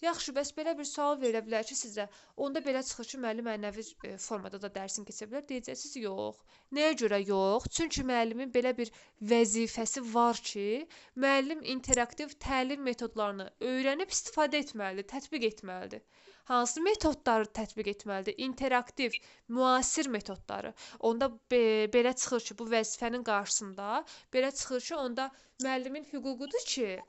Yaxşı, bəs belə bir sual verilə bilər ki, sizə, onda belə çıxır ki, müəllim ənənəvi formada da dərsini keçə bilər, deyəcəksiniz, yox. Nəyə görə yox? Çünki müəllimin belə bir vəzifəsi var ki, müəllim interaktiv təlim metodlarını öyrənib istifadə etməlidir, tətbiq etməlidir. Hansı metodları tətbiq etməlidir? İnteraktiv, müasir metodları. Onda belə çıxır ki, bu vəzifənin qarşısında belə çıxır ki, onda müəllimin hüququdur ki,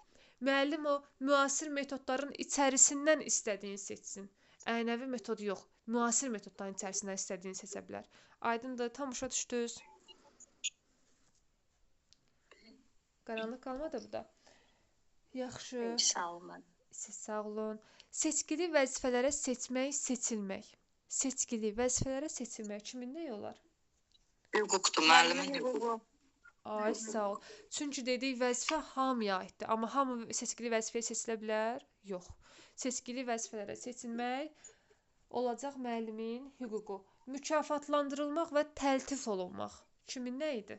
müəllim o müasir metodların içərisindən istədiyini seçsin. Ənənəvi metod yox, müasir metodların içərisindən istədiyini seçə bilər. Aydındır, tam başa düşdünüz? Qaranlıq qalmadı bu da. Yaxşı. Sağ olun. Siz sağ olun. Seçkili vəzifələrə seçmək, seçilmək. Seçkili vəzifələrə seçilmək kimin nə olar? Hüquqdur, müəllimin hüququ. Ay, sağ ol. Çünki dedik vəzifə hamıya aiddir. Amma hamı seçkili vəzifəyə seçilə bilər? Yox. Seçkili vəzifələrə seçilmək olacaq müəllimin hüququ. Mükafatlandırılmaq və təltif olunmaq kimin nə idi?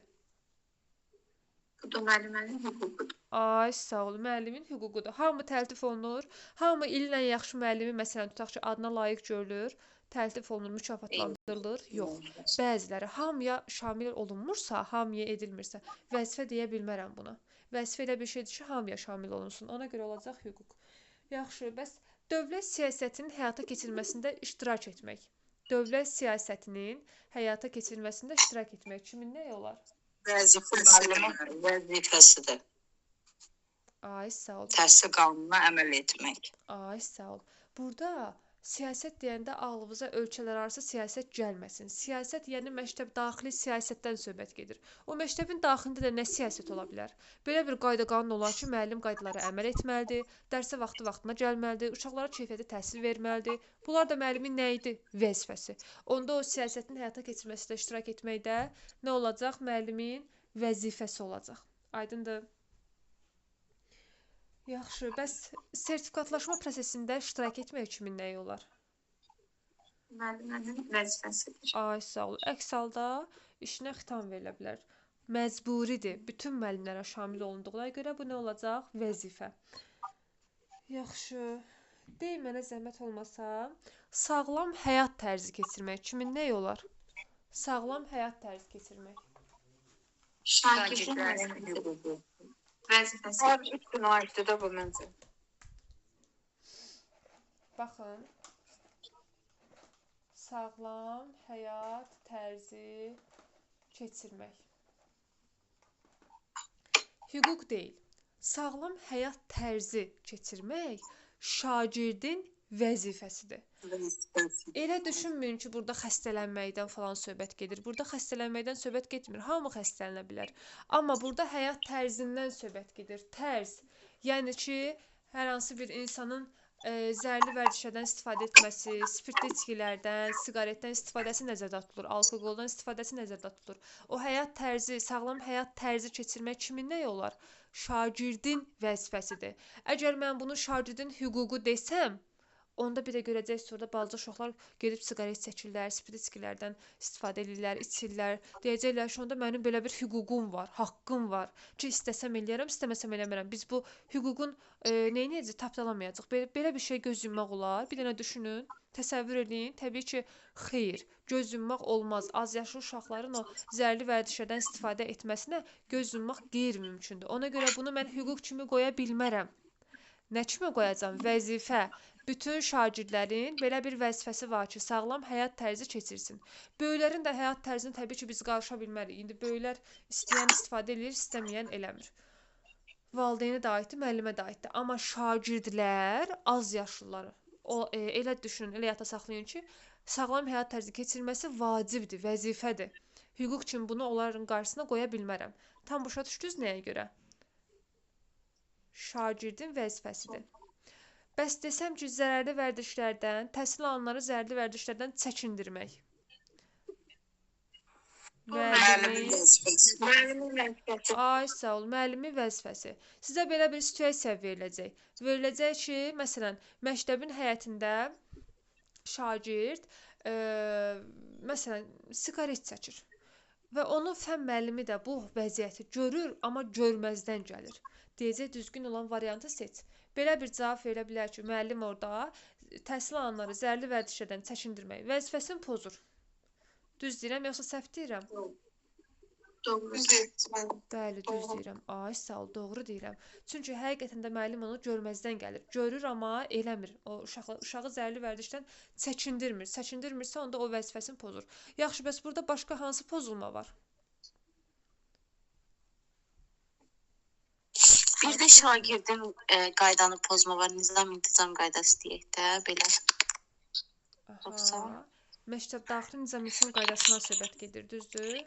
Bu da müəllimənin hüququdur. Ay, sağ ol, müəllimin hüququdur. Hamı təltif olunur. Hamı illə yaxşı müəllimi, məsələn, tutaq ki, adına layiq görülür, təltif olunur, mükafatlandırılır. Yox. Bəziləri hamıya şamil olunmursa, hamıya edilmirsə, vəzifə deyə bilmərəm buna. Vəzifə elə bir şeydir ki, hamıya şamil olunsun. Ona görə olacaq hüquq. Yaxşı, bəs dövlət siyasətinin həyata keçirilməsində iştirak etmək. Dövlət siyasətinin həyata keçirilməsində iştirak etmək kimin nə olar? Vəzifəsidir. Ay, sağ ol. Təhsil qanununa əməl etmək. Ay, sağ ol. Burada siyasət deyəndə ağlımıza ölkələrarası siyasət gəlməsin. Siyasət, yəni məktəb daxili siyasətdən söhbət gedir. O məktəbin daxilində də nə siyasət ola bilər? Belə bir qayda-qanun olar ki, müəllim qaydalara əməl etməlidir, dərsə vaxtı-vaxtına gəlməlidir, uşaqlara keyfiyyətli təhsil verməlidir. Bunlar da müəllimin nə idi? Vəzifəsi. Onda o siyasətin həyata keçirilməsində iştirak etməkdə nə olacaq? Müəllimin vəzifəsi olacaq. Aydındır? Yaxşı, bəs sertifikatlaşma prosesində iştirak etmək kimin nəyi olar? Müəllimənin vəzifəsidir. Ay, sağ ol. Əks halda işinə xitam verilə bilər. Məcburidir. Bütün müəllimlərə şamil olunduğuna görə bu nə olacaq? Vəzifə. Yaxşı. Dey mənə zəhmət olmasa, sağlam həyat tərzi keçirmək kimin nəyi olar? Sağlam həyat tərzi keçirmək. Şagirdlərin hüququ. vəzifəsi. Hər üç gün aiddir də bu məncə. Baxın. Sağlam həyat tərzi keçirmək. Hüquq deyil. Sağlam həyat tərzi keçirmək şagirdin vəzifəsidir. Elə düşünməyin ki, burada xəstələnməkdən falan söhbət gedir. Burada xəstələnməkdən söhbət getmir. Hamı xəstələnə bilər. Amma burada həyat tərzindən söhbət gedir. Tərz. Yəni ki, hər hansı bir insanın zərli vərdişədən istifadə etməsi, spirtli içkilərdən, siqaretdən istifadəsi nəzərdə tutulur, alkoqoldan istifadəsi nəzərdə tutulur. O həyat tərzi, sağlam həyat tərzi keçirmək kimin nəyi olar? Şagirdin vəzifəsidir. Əgər mən bunu şagirdin hüququ desəm, Onda bir də görəcəksiniz orada balaca uşaqlar gedib siqaret çəkirlər, spritskilərdən istifadə edirlər, içirlər. Deyəcəklər ki, onda mənim belə bir hüququm var, haqqım var ki, istəsəm eləyərəm, istəməsəm eləmərəm. Biz bu hüququn neyniyəcək, tapdalamayacaq. Belə bir şey göz yummaq olar. Bir dənə düşünün, təsəvvür edin. Təbii ki, xeyr, göz yummaq olmaz. Azyaşlı uşaqların o zərərli vərdişlərdən istifadə etməsinə göz yummaq qeyri-mümkündür. Ona görə bunu mən hüquq kimi qoya bilmərəm. Nə kimi qoyacam? Vəzifə. Bütün şagirdlərin belə bir vəzifəsi var ki, sağlam həyat tərzi keçirsin. Böyüklərin də həyat tərzinə təbii ki, biz qarışa bilmərik. İndi böyüklər istəyən istifadə edir, istəməyən eləmir. Valideynə də aiddir, müəllimə də aiddir. Amma şagirdlər, az yaşlıları, elə düşünün, elə yada saxlayın ki, sağlam həyat tərzi keçirməsi vacibdir, vəzifədir. Hüquq kimi bunu onların qarşısına qoya bilmərəm. Tam başa düşdünüz nəyə görə? Şagirdin vəzifəsidir. Bəs desəm ki, zərərli vərdişlərdən, təhsil alanları zərərli vərdişlərdən çəkindirmək. Müəllimin vəzifəsi. Ay, sağ ol, müəllimin vəzifəsi. Sizə belə bir situasiya veriləcək. Veriləcək ki, məsələn, məktəbin həyətində şagird, məsələn, siqaret çəkir. Və onun fən müəllimi də bu vəziyyəti görür, amma görməzdən gəlir. Deyəcək, düzgün olan variantı seç. Belə bir cavab verilə bilər ki, müəllim orada təhsil alanları zərərli vərdişlərdən çəkindirmək vəzifəsini pozur. Düz deyirəm, yoxsa səhv deyirəm? Bəli, düz deyirəm. Ay, sağ ol, doğru deyirəm. Çünki həqiqətən də müəllim onu görməzdən gəlir. Görür, amma eləmir. O uşağı zərərli vərdişdən çəkindirmir. Çəkindirmirsə, onda o vəzifəsini pozur. Yaxşı, bəs burada başqa hansı pozulma var? Bir də şagirdin qaydanı pozma var, nizam-intizam qaydası deyək də, belə. Yoxsa? Məktəb daxili nizam-intizam qaydasından söhbət gedir, düzdür?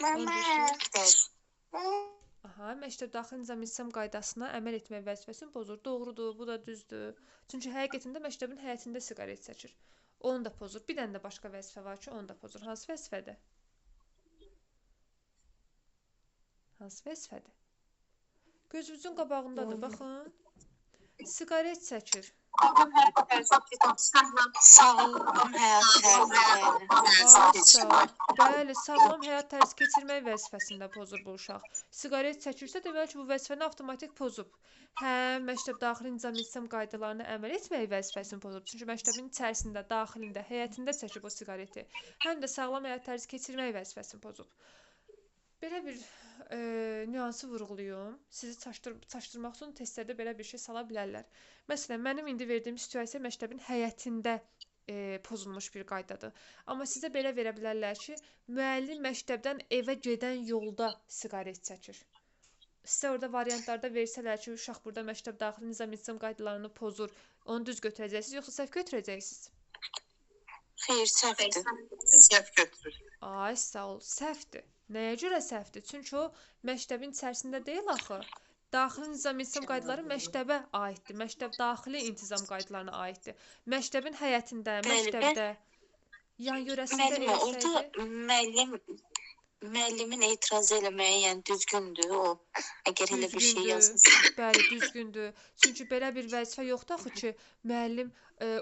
Aha, məktəb daxili nizam-intizam qaydasına əməl etmək vəzifəsini pozur. Doğrudur, bu da düzdür. Çünki həqiqətində məktəbin həyətində siqaret çəkir. Onu da pozur. Bir dənə də başqa vəzifə var ki, onu da pozur. Hansı vəzifədir? Hansı vəzifədir? Gözünüzün qabağındadır, baxın. Siqaret çəkir. Sağlam həyat tərzi. Bəli, sağlam həyat tərzi keçirmək vəzifəsində pozur bu uşaq. Siqaret çəkirsə, demək ki, bu vəzifəni avtomatik pozub. Həm məktəb daxili nizam-intizam qaydalarına əməl etmək vəzifəsini pozub. Çünki məktəbin içərisində, daxilində, həyətində çəkib o siqareti. Həm də sağlam həyat tərzi keçirmək vəzifəsini pozub. Belə bir nüansı vurğuluyum. Sizi çaşdırmaq üçün testlərdə belə bir şey sala bilərlər. Məsələn, mənim indi verdiyim situasiya məktəbin həyətində pozulmuş bir qaydadır. Amma sizə belə verə bilərlər ki, müəllim məktəbdən evə gedən yolda siqaret çəkir. Sizə orada variantlarda versələr ki, uşaq burada məktəb daxili nizam-intizam qaydalarını pozur, onu düz götürəcəksiniz, yoxsa səhv götürəcəksiniz? Xeyr, səhvdir. Səhv götürür. Ay, sağ ol, səhvdir. Nəyə görə səhvdir? Çünki o məktəbin içərisində deyil axı. Daxili nizam-intizam qaydaları məktəbə aiddir. Məktəb daxili intizam qaydalarına aiddir. Məktəbin həyətində, məktəbdə, yan yörəsində orada müəllimin etiraz eləməyə, yəni düzgündür o. Əgər elə bir şey yazmışsa. Bəli, düzgündür. Çünki belə bir vəzifə yoxdur axı ki, müəllim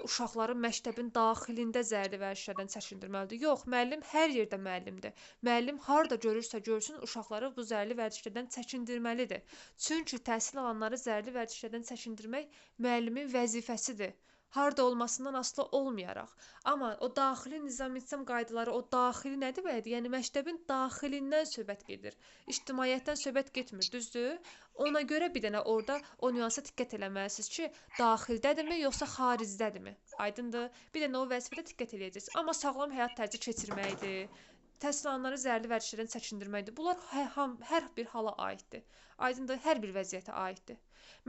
uşaqları məktəbin daxilində zərərli vərdişlərdən çəkindirməlidir. Yox, müəllim hər yerdə müəllimdir. Müəllim harda görürsə görsün, uşaqları bu zərərli vərdişlərdən çəkindirməlidir. Çünki təhsil alanları zərərli vərdişlərdən çəkindirmək müəllimin vəzifəsidir. Harda olmasından asılı olmayaraq. Amma o daxili nizam-intizam qaydaları, o daxili nə deməkdir? Yəni məktəbin daxilindən söhbət gedir. İctimaiyyətdən söhbət getmir, düzdür? Ona görə bir dənə orada o nüansa diqqət eləməlisiniz ki, daxildədirmi, yoxsa xaricdədirmi? Aydındır? Bir dənə o vəzifədə diqqət eləyəcəksiniz. Amma sağlam həyat tərzi keçirməkdir, təhsil alanları zərərli vərdişlərdən çəkindirməkdir. Bunlar hər bir hala aiddir. Aydındır? Hər bir vəziyyətə aiddir.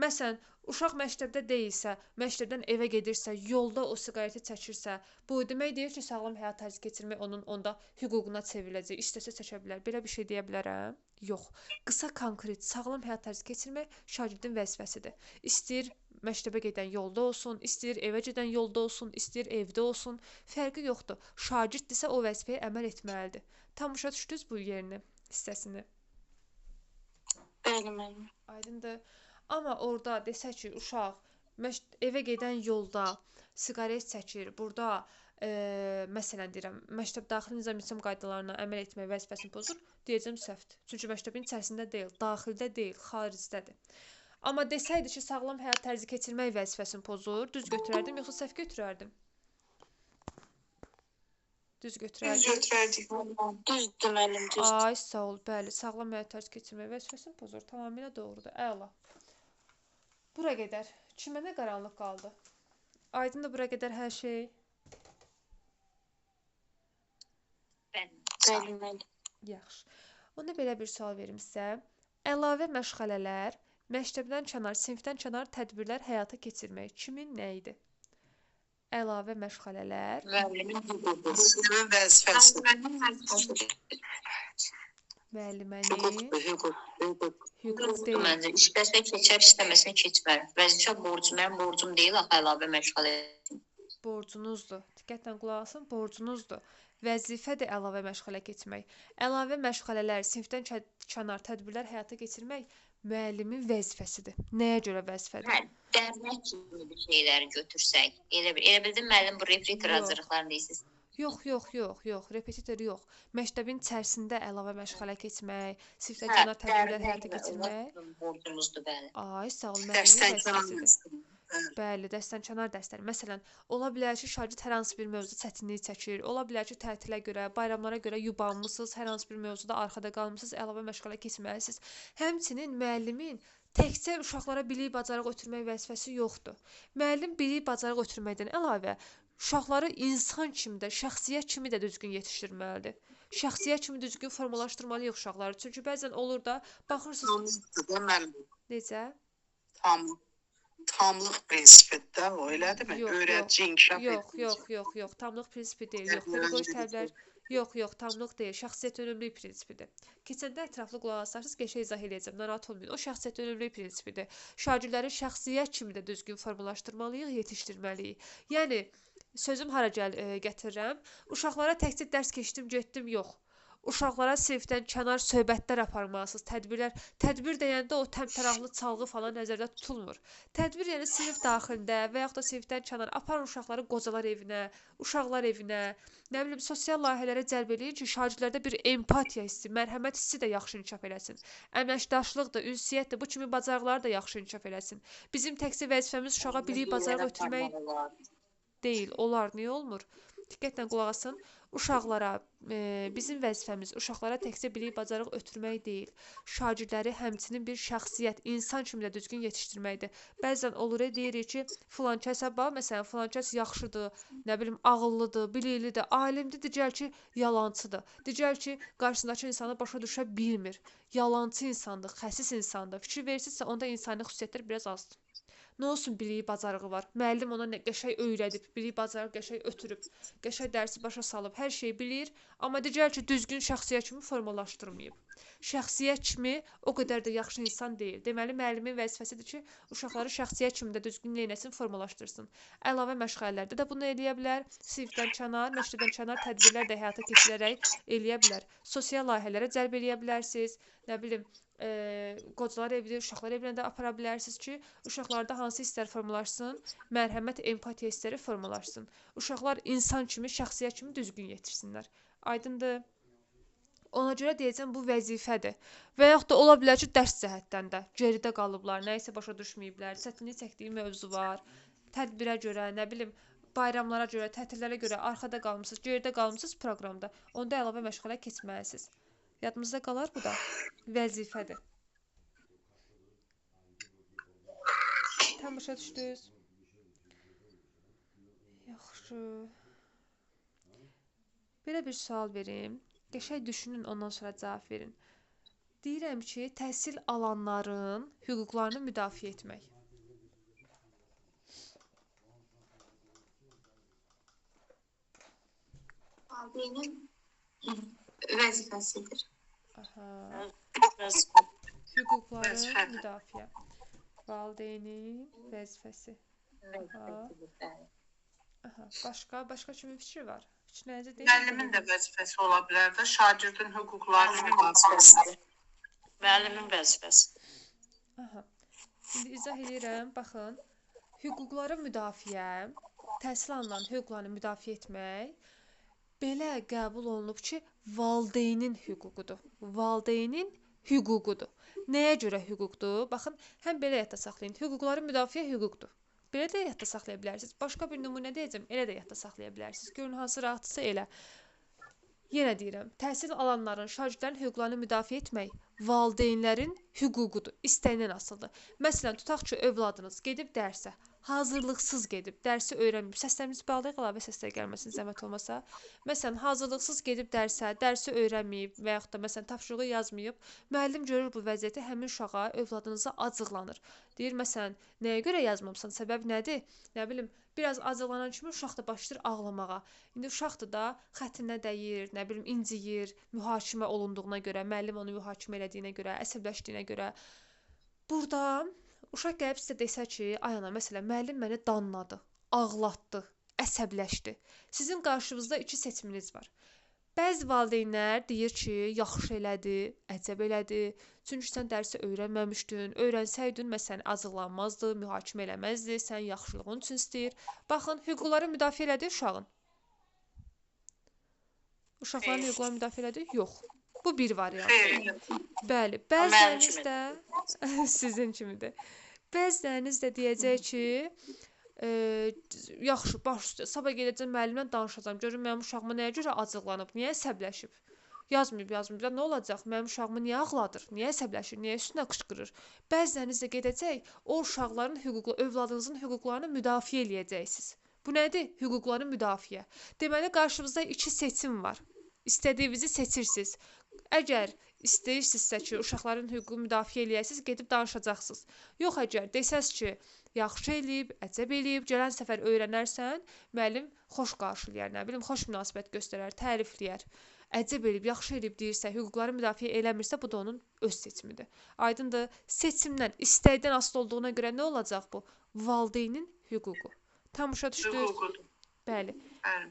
Məsələn, uşaq məktəbdə deyilsə, məktəbdən evə gedirsə, yolda o siqareti çəkirsə, bu demək deyil ki, sağlam həyat tərzi keçirmək onun onda hüququna çevriləcək, istəsə çəkə bilər. Belə bir şey deyə bilərəm? Yox. Qısa, konkret, sağlam həyat tərzi keçirmək şagirdin vəzifəsidir. İstəyir məktəbə gedən yolda olsun, istəyir evə gedən yolda olsun, istəyir evdə olsun, fərqi yoxdur. Şagirddirsə o vəzifəyə əməl etməlidir. Tam başa düşdünüz bu yerini, hissəsini? Bəli, müəllim. Aydındır. Amma orada desək ki, uşaq evə gedən yolda siqaret çəkir, burada məsələn deyirəm, məktəb daxili nizam-intizam qaydalarına əməl etmək vəzifəsini pozur, deyəcəm səhvdir. Çünki məktəbin içərisində deyil, daxildə deyil, xaricdədir. Amma desəydi ki, sağlam həyat tərzi keçirmək vəzifəsini pozur, düz götürərdim, yoxsa səhv götürərdim? Düz götürərdik. Düzdür müəllim, düzdür. Ay, sağ ol, bəli, sağlam həyat tərzi keçirmək vəzifəsini pozur, tamamilə doğrudur, əla. Bura qədər, kimə nə qaranlıq qaldı? Aydın da bura qədər hər şey? Bəli, müəllim. Yaxşı. Onda belə bir sual verim sizə. Əlavə məşğələlər, məktəbdən kənar, sinifdən kənar tədbirlər həyata keçirmək kimin nə idi? Əlavə məşğələlər. Müəllimin hüququ. Müəllimin vəzifəsi. Müəllimənin Hüquq. hüquq deyil. Məncə istəsə keçər, istəməsə keçmər. Vəzifə borcu, mənim borcum deyil axı əlavə məşğələ. Borcunuzdur. Diqqətlə qulaq asın, borcunuzdur. Vəzifədir əlavə məşğələ keçmək. Əlavə məşğələlər, sinifdən kənar tədbirlər həyata keçirmək müəllimin vəzifəsidir. Nəyə görə vəzifədir? Hə, dərnək kimi bir şeyləri götürsək. Elə bildim müəllim bu repetitor hazırlıqlarını deyirsiniz. Yox, repetitor yox. Məktəbin içərisində əlavə məşğələ keçmək, sinifdən kənar tədbirlər həyata keçirmək. Borcumuzdur, bəli. Ay, sağ ol, müəllimin vəzifəsidir. Bəli, dəstənkənar dərslər. Məsələn, ola bilər ki, şagird hər hansı bir mövzuda çətinlik çəkir. Ola bilər ki, tətilə görə, bayramlara görə yubanmısınız, hər hansı bir mövzuda arxada qalmısınız, əlavə məşğələ keçməlisiniz. Həmçinin müəllimin təkcə uşaqlara bilik, bacarıq ötürmək vəzifəsi yoxdur. Müəllim bilik, bacarıq ötürməkdən əlavə uşaqları insan kimi də, şəxsiyyət kimi də düzgün yetişdirməlidir. Şəxsiyyət kimi düzgün formalaşdırmalıyıq uşaqları. Çünki bəzən olur da, baxırsınız. Necə? Tamlıq prinsipidir o, elədirmi? Öyrədici inkişaf Yox. Tamlıq prinsipi deyil. Yox, pedaqoji tələblər. Yox, tamlıq deyil. Şəxsiyyət önümlülük prinsipidir. Keçəndə ətraflı qulaq asarsınız, qəşəng izah edəcəm. Narahat olmayın. O şəxsiyyət önümlülük prinsipidir. Şagirdləri şəxsiyyət kimi də düzgün formalaşdırmalıyıq, yetişdirməliyik. Yəni sözüm hara gətirirəm? Uşaqlara təkcə dərs keçdim, getdim, yox. Uşaqlara sinifdən kənar söhbətlər aparmalısınız, tədbirlər. Tədbir deyəndə o təmtəraqlı çalğı falan nəzərdə tutulmur. Tədbir yəni sinif daxilində və yaxud da sinifdən kənar aparın uşaqları qocalar evinə, uşaqlar evinə, nə bilim sosial layihələrə cəlb eləyin ki, şagirdlərdə bir empatiya hissi, mərhəmət hissi də yaxşı inkişaf eləsin. Əməkdaşlıqdır, ünsiyyətdir, bu kimi bacarıqlar da yaxşı inkişaf eləsin. Bizim təkcə vəzifəmiz uşağa bilik, bacarıq ötürmək deyil. Olar, niyə olmur? Diqqətlə qulaq asın. Uşaqlara, bizim vəzifəmiz uşaqlara təkcə bilik, bacarıq ötürmək deyil. Şagirdləri həmçinin bir şəxsiyyət, insan kimi də düzgün yetişdirməkdir. Bəzən olur, deyirik ki, filan kəsə bax, məsələn, filan kəs yaxşıdır, nə bilim, ağıllıdır, biliklidir, alimdir, digər ki, yalancıdır. Digər ki, qarşısındakı insanı başa düşə bilmir. Yalancı insandır, xəsis insandır. Fikir verirsinizsə, onda insani xüsusiyyətlər biraz azdır. Nə olsun biliyi, bacarığı var. Müəllim ona qəşəng öyrədib, biliyi, bacarıq qəşəng ötürüb, qəşəng dərsi başa salıb, hər şeyi bilir, amma digər ki, düzgün şəxsiyyət kimi formalaşdırmayıb. Şəxsiyyət kimi o qədər də yaxşı insan deyil. Deməli, müəllimin vəzifəsidir ki, uşaqları şəxsiyyət kimi də düzgün neynəsin, formalaşdırsın. Əlavə məşğələlərdə də bunu eləyə bilər. Sinifdən kənar, məktəbdən kənar tədbirlər də həyata keçirərək eləyə bilər. Sosial layihələrə cəlb eləyə bilərsiniz. Nə bilim, qocalar evi, uşaqlar evinə də apara bilərsiniz ki, uşaqlarda hansı hisslər formalaşsın, mərhəmət, empatiya hissləri formalaşsın. Uşaqlar insan kimi, şəxsiyyət kimi düzgün yetişsinlər. Aydındır? Ona görə deyəcəm, bu vəzifədir. Və yaxud da ola bilər ki, dərs cəhətdən də geridə qalıblar, nəyisə başa düşməyiblər, çətinlik çəkdiyi mövzu var, tədbirə görə, nə bilim, bayramlara görə, tətillərə görə arxada qalmısınız, geridə qalmısınız proqramda. Onda əlavə məşğələ keçməlisiniz. Yadımızda qalar bu da vəzifədir. Tam başa düşdünüz? Yaxşı. Belə bir sual verim. Qəşəng düşünün, ondan sonra cavab verin. Deyirəm ki, təhsil alanların hüquqlarını müdafiə etmək. Valideynin vəzifəsidir. Aha. Hüquqların müdafiə. Valideynin vəzifəsi. Aha. Başqa kimi fikir var. Fikirlərinizi deyin. Müəllimin də vəzifəsi ola bilər də, şagirdin hüquqlarını müdafiəsi. Müəllimin vəzifəsi. Aha. İndi izah edirəm. Baxın. hüquqları müdafiə, təhsil alınan hüquqlarını müdafiə etmək belə qəbul olunub ki, valideynin hüququdur. Valideynin hüququdur. Nəyə görə hüquqdur? Baxın, həm belə yadda saxlayın. Hüquqları müdafiə hüquqdur. Belə də yadda saxlaya bilərsiniz. Başqa bir nümunə deyəcəm, elə də yadda saxlaya bilərsiniz. Görün hansı rahatdırsa elə. Yenə deyirəm, təhsil alanların, şagirdlərin hüquqlarını müdafiə etmək valideynlərin hüququdur, istəyindən asılıdır. Məsələn, tutaq ki, övladınız gedib dərsə, hazırlıqsız gedib, dərsi öyrənməyib. Səslərimiz bağlayıq, əlavə səslər gəlməsin, zəhmət olmasa. Məsələn, hazırlıqsız gedib dərsə, dərsi öyrənməyib və yaxud da məsələn tapşırığı yazmayıb, müəllim görür bu vəziyyəti, həmin uşağa, övladınıza acıqlanır. Deyir, məsələn, nəyə görə yazmamısan, səbəb nədir? Nə bilim, biraz acıqlanan kimi uşaq da başlayır ağlamağa. İndi uşaqdır da xəttinə dəyir, nə bilim, inciyir, mühakimə olunduğuna görə, müəllim onu mühakimə elədiyinə görə, əsəbləşdiyinə görə. Burada uşaq gəlib sizə desə ki, ay ana, məsələn, müəllim məni danladı, ağlatdı, əsəbləşdi. Sizin qarşınızda iki seçiminiz var. Bəzi valideynlər deyir ki, yaxşı elədi, əcəb elədi. Çünki sən dərsi öyrənməmişdin, öyrənsəydin, məsələn, acıqlanmazdı, mühakimə eləməzdi, sən yaxşılığın üçün istəyir. Baxın, hüquqları müdafiə elədi uşağın. Uşaqların hüquqları müdafiə elədi? Yox. Bu bir variant. Bəli, bəziləriniz də sizin kimidir. Bəziləriniz də deyəcək ki, yaxşı, baş üstə, sabah gedəcəm müəllimlə danışacağam, görüm mənim uşağıma nəyə görə acıqlanıb, niyə əsəbləşib, yazmayıb, nə olacaq, mənim uşağımı niyə ağladır, niyə əsəbləşir, niyə üstünə qışqırır. Bəziləriniz də gedəcək, o uşaqların hüququ, övladınızın hüquqlarını müdafiə eləyəcəksiniz. Bu nədir? Hüquqları müdafiə. Deməli, qarşınızda iki seçim var. İstədiyinizi seçirsiniz. Əgər istəyirsinizsə ki, uşaqların hüququ müdafiə eləyəsiniz, gedib danışacaqsınız. Yox, əgər desəz ki, yaxşı eləyib, əcəb eləyib, gələn səfər öyrənərsən, müəllim xoş qarşılayar, nə bilim, xoş münasibət göstərər, tərifləyər. Əcəb eləyib, yaxşı eləyib deyirsə, hüquqları müdafiə eləmirsə, bu da onun öz seçimidir. Aydındır, seçimdən, istəkdən asılı olduğuna görə nə olacaq bu? Valideynin hüququ. Tam başa düşdünüz? Bəli.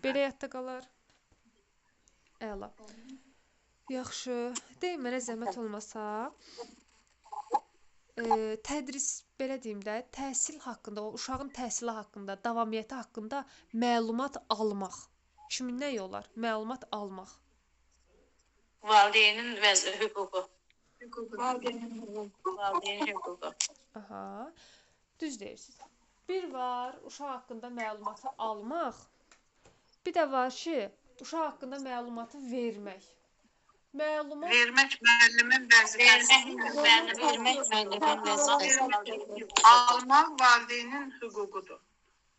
Belə yadda qalar. Əla. Yaxşı. Deyin mənə zəhmət olmasa, tədris, belə deyim də, təhsil haqqında, o uşağın təhsili haqqında, davamiyyəti haqqında məlumat almaq. Kimin nəyi olar? Məlumat almaq. Valideynin hüququ. Valideynin hüququ. Aha. Düz deyirsiniz. Bir var uşaq haqqında məlumatı almaq. Bir də var ki, uşaq haqqında məlumatı vermək. Vermək müəllimin vəzifəsidir. Vermək müəllimin vəzifəsidir. Almaq valideynin hüququdur.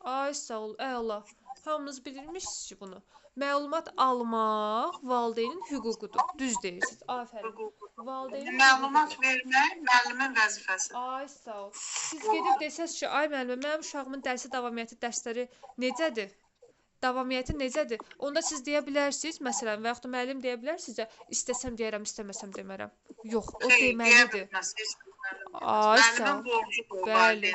Ay, sağ ol, əla. Hamınız bilirmişsiniz ki bunu. Məlumat almaq valideynin hüququdur. Düz deyirsiniz. Afərin. Valideynin Məlumat vermək müəllimin vəzifəsidir. Ay, sağ ol. Siz gedib desəz ki, ay müəllimə, mənim uşağımın dərsi davamiyyəti dərsləri necədir? Davamiyyəti necədir? Onda siz deyə bilərsiniz, məsələn, və yaxud da müəllim deyə bilər sizə, istəsəm deyərəm, istəməsəm demərəm. Yox, o deməlidir. Ay, sağ ol. Bəli.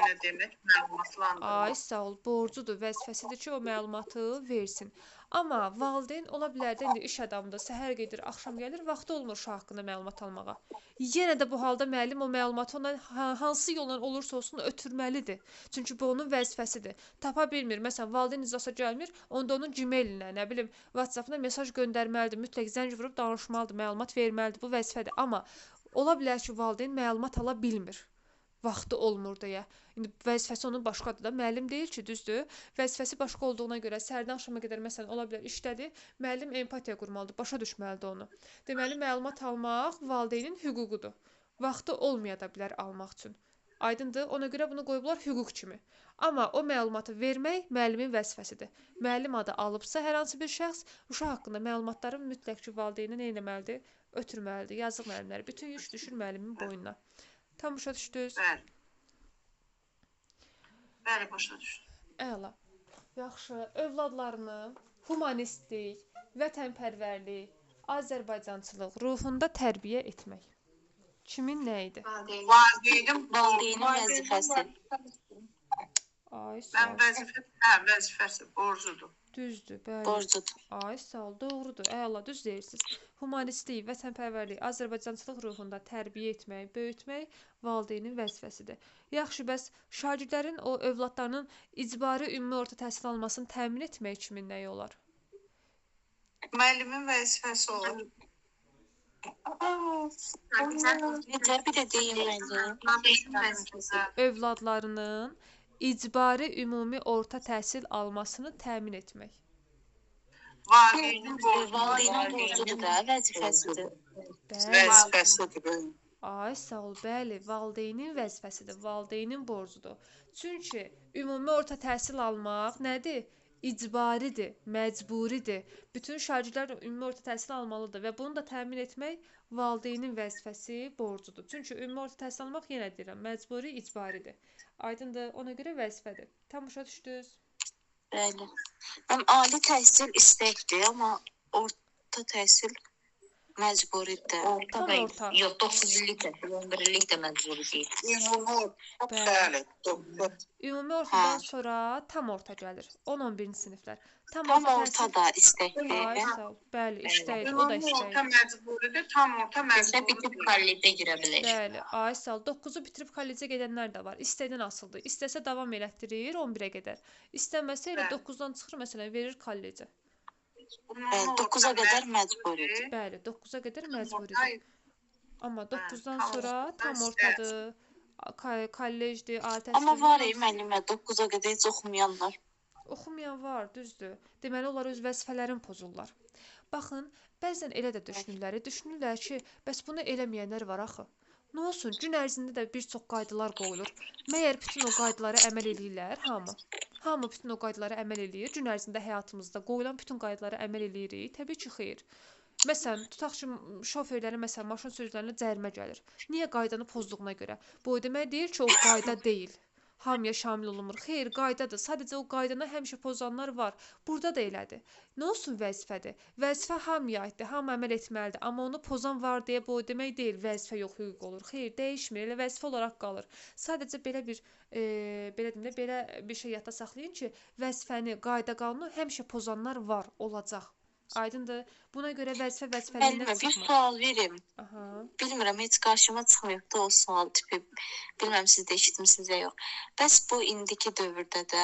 Ay, sağ ol. Borcudur, vəzifəsidir ki, o məlumatı versin. Amma valideyn ola bilər də, indi iş adamıdır, səhər gedir, axşam gəlir, vaxtı olmur uşaq haqqında məlumat almağa. Yenə də bu halda müəllim o məlumatı ondan hansı yolla olursa olsun ötürməlidir. Çünki bu onun vəzifəsidir. Tapa bilmir, məsələn, valideyn icrasa gəlmir, onda onun Gmailinə, nə bilim, WhatsApp-ına mesaj göndərməlidir, mütləq zəng vurub danışmalıdır, məlumat verməlidir, bu vəzifədir. Amma ola bilər ki, valideyn məlumat ala bilmir. Vaxtı olmur deyə. İndi vəzifəsi onun başqadır da. Müəllim deyil ki, düzdür. Vəzifəsi başqa olduğuna görə səhərdən axşama qədər məsələn ola bilər işdədir. Müəllim empatiya qurmalıdır, başa düşməlidir onu. Deməli məlumat almaq valideynin hüququdur. Vaxtı olmaya da bilər almaq üçün. Aydındır? Ona görə bunu qoyublar hüquq kimi. Amma o məlumatı vermək müəllimin vəzifəsidir. Müəllim adı alıbsa hər hansı bir şəxs uşaq haqqında məlumatları mütləq ki, valideynə nə etməlidir? Ötürməlidir. Yazıq müəllimlər. Bütün yük düşür müəllimin boynuna. Tam başa düşdünüz? Bəli. Bəli, başa düşdüm. Əla. Yaxşı. Övladlarını humanistlik, vətənpərvərlik, Azərbaycançılıq ruhunda tərbiyə etmək. Kimin nə idi? Valideynin vəzifəsi. Ay, Mən vəzifəsi, borcudur. Düzdür, bəli. Borcudur. Ay, sağ ol, doğrudur. Əla, düz deyirsiniz. Humanistlik, vətənpərvərlik, Azərbaycançılıq ruhunda tərbiyə etmək, böyütmək valideynin vəzifəsidir. Yaxşı, bəs şagirdlərin o övladlarının icbari ümumi orta təhsil almasını təmin etmək kimin nəyi olar? Müəllimin vəzifəsi olur. Necə bir də deyim Vəzifəsi. Övladlarının icbari ümumi orta təhsil almasını təmin etmək. Valideynin borcu. Valideynin borcudur da, vəzifəsidir. Bəli. Vəzifəsidir. Ay, sağ ol, bəli, valideynin vəzifəsidir, valideynin borcudur. Çünki ümumi orta təhsil almaq nədir? İcbaridir, məcburidir. Bütün şagirdlər ümumi orta təhsil almalıdır və bunu da təmin etmək valideynin vəzifəsi, borcudur. Çünki ümumi orta təhsil almaq, yenə deyirəm, məcburi, icbaridir. Aydındır, ona görə vəzifədir. Tam başa düşdünüz? Bəli. Ali təhsil istəkdir, amma orta təhsil məcburidir. Orta Tam da orta. yox, 9 illik də, 11 illik də məcburi deyil. Bəli. Ümumi ortadan sonra tam orta gəlir. 10-11-ci siniflər. Tam orta da istəkdir. Ay, sağ ol. Bəli, işdəyir, o da Ümumi orta işdəyir. məcburidir, tam orta Bizə bitib məcburidir. kollecə girə bilər. Bəli, ay sağ ol. 9-u bitirib kollecə gedənlər də var. İstədən asılıdır. İstəsə davam elətdirir, 11-ə qədər. İstəməsə elə Bəli. 9-dan çıxır, məsələn, verir kollecə. Bəli, 9-a qədər məcburidir. Bəli, 9-a qədər məcburidir. Amma 9-dan sonra tam ortadır, kollecdir, ali təhsil. Amma var müəllimə 9-a qədər heç oxumayanlar. Oxumayan var, düzdür. Deməli, onlar öz vəzifələrini pozurlar. Baxın, bəzən elə də düşünürlər ki, bəs bunu eləməyənlər var axı. Nə olsun, gün ərzində də bir çox qaydalar qoyulur. Məyər bütün o qaydalara əməl eləyirlər hamı? Hamı bütün o qaydalara əməl eləyir. Gün ərzində həyatımızda qoyulan bütün qaydalara əməl eləyirik. Təbii ki, xeyr. Məsələn, tutaq ki, şoferlərin məsələn maşın sürücülərinə cərimə gəlir. Niyə qaydanı pozduğuna görə? Bu o demək deyil ki, o qayda deyil. Hamıya şamil olunmur. Xeyr, qaydadır. Sadəcə o qaydanı həmişə pozanlar var. Burada da elədir. Nə olsun vəzifədir? Vəzifə hamıya aiddir, hamı əməl etməlidir. Amma onu pozan var deyə bu o demək deyil, vəzifə yox, hüquq olur. Xeyr, dəyişmir, elə vəzifə olaraq qalır. Sadəcə belə bir şey yadda saxlayın ki, vəzifəni, qayda qanunu həmişə pozanlar var, olacaq. Aydındır. Buna görə vəzifəliyindən Müəllimə, bir çıxmır. sual verim. Aha. Bilmirəm, heç qarşıma çıxmayıb da o sual tipi. Bilmirəm, siz də eşitmisiniz ya yox. Bəs bu indiki dövrdə də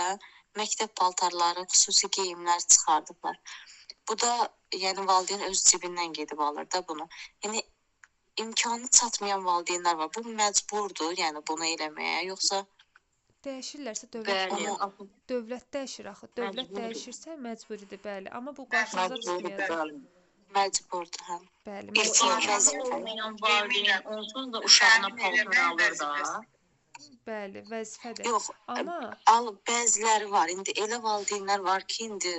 məktəb paltarları, xüsusi geyimlər çıxardıblar. Bu da, yəni valideyn öz cibindən gedib alır da bunu. Yəni imkanı çatmayan valideynlər var. Bu məcburdur, yəni bunu eləməyə, yoxsa Dəyişirlərsə Bəli, dövlət dəyişir axı. Dövlət Məcburidir. dəyişirsə məcburidir, bəli. Amma bu qarşınıza çıxmayacaq. məcburdur, hə? Bəli, imkanı olmayan valideyn onsuz da uşağına paltar alır da. bəli, vəzifədir. Yox, Amma bəziləri var. İndi elə valideynlər var ki, indi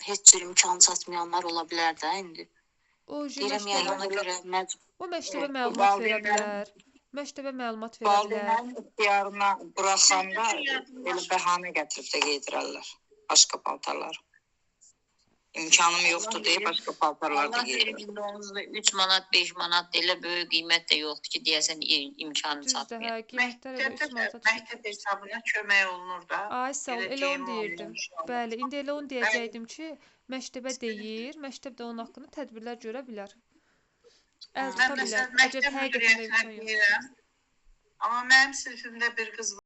heç cür imkan çatmayanlar ola bilər də indi. o Deyirəm, yəni ona görə məcbur. o məktəbə məlumat verə bilər. Məktəbə məlumat verə bilər. Valideynlərin ixtiyarına buraxanda elə bəhanə gətirib də geydirərlər başqa paltarlar. İmkanım yoxdur deyə başqa paltarlar da Allah geydirir. verir, indi onun da 3 manat, 5 manat elə böyük qiymət də yoxdur ki, deyəsən imkanı Düzdür, çatmıyor. hə, qiymətlər elə 3 Məktəbdə də manata çıxır. məktəb hesabına kömək olunur da. Ay sağ ol, Elə elə onu geyim deyirdim. olunur. Bəli, indi elə onu deyəcəkdim ki, məktəbə deyir, məktəb də onun haqqında tədbirlər görə bilər. Əl tuta Mən bilər. məsələn Əgər məktəb həqiqətən də imkan müdiriyyətinə yoxdur. deyirəm. Amma mənim sinifimdə bir qız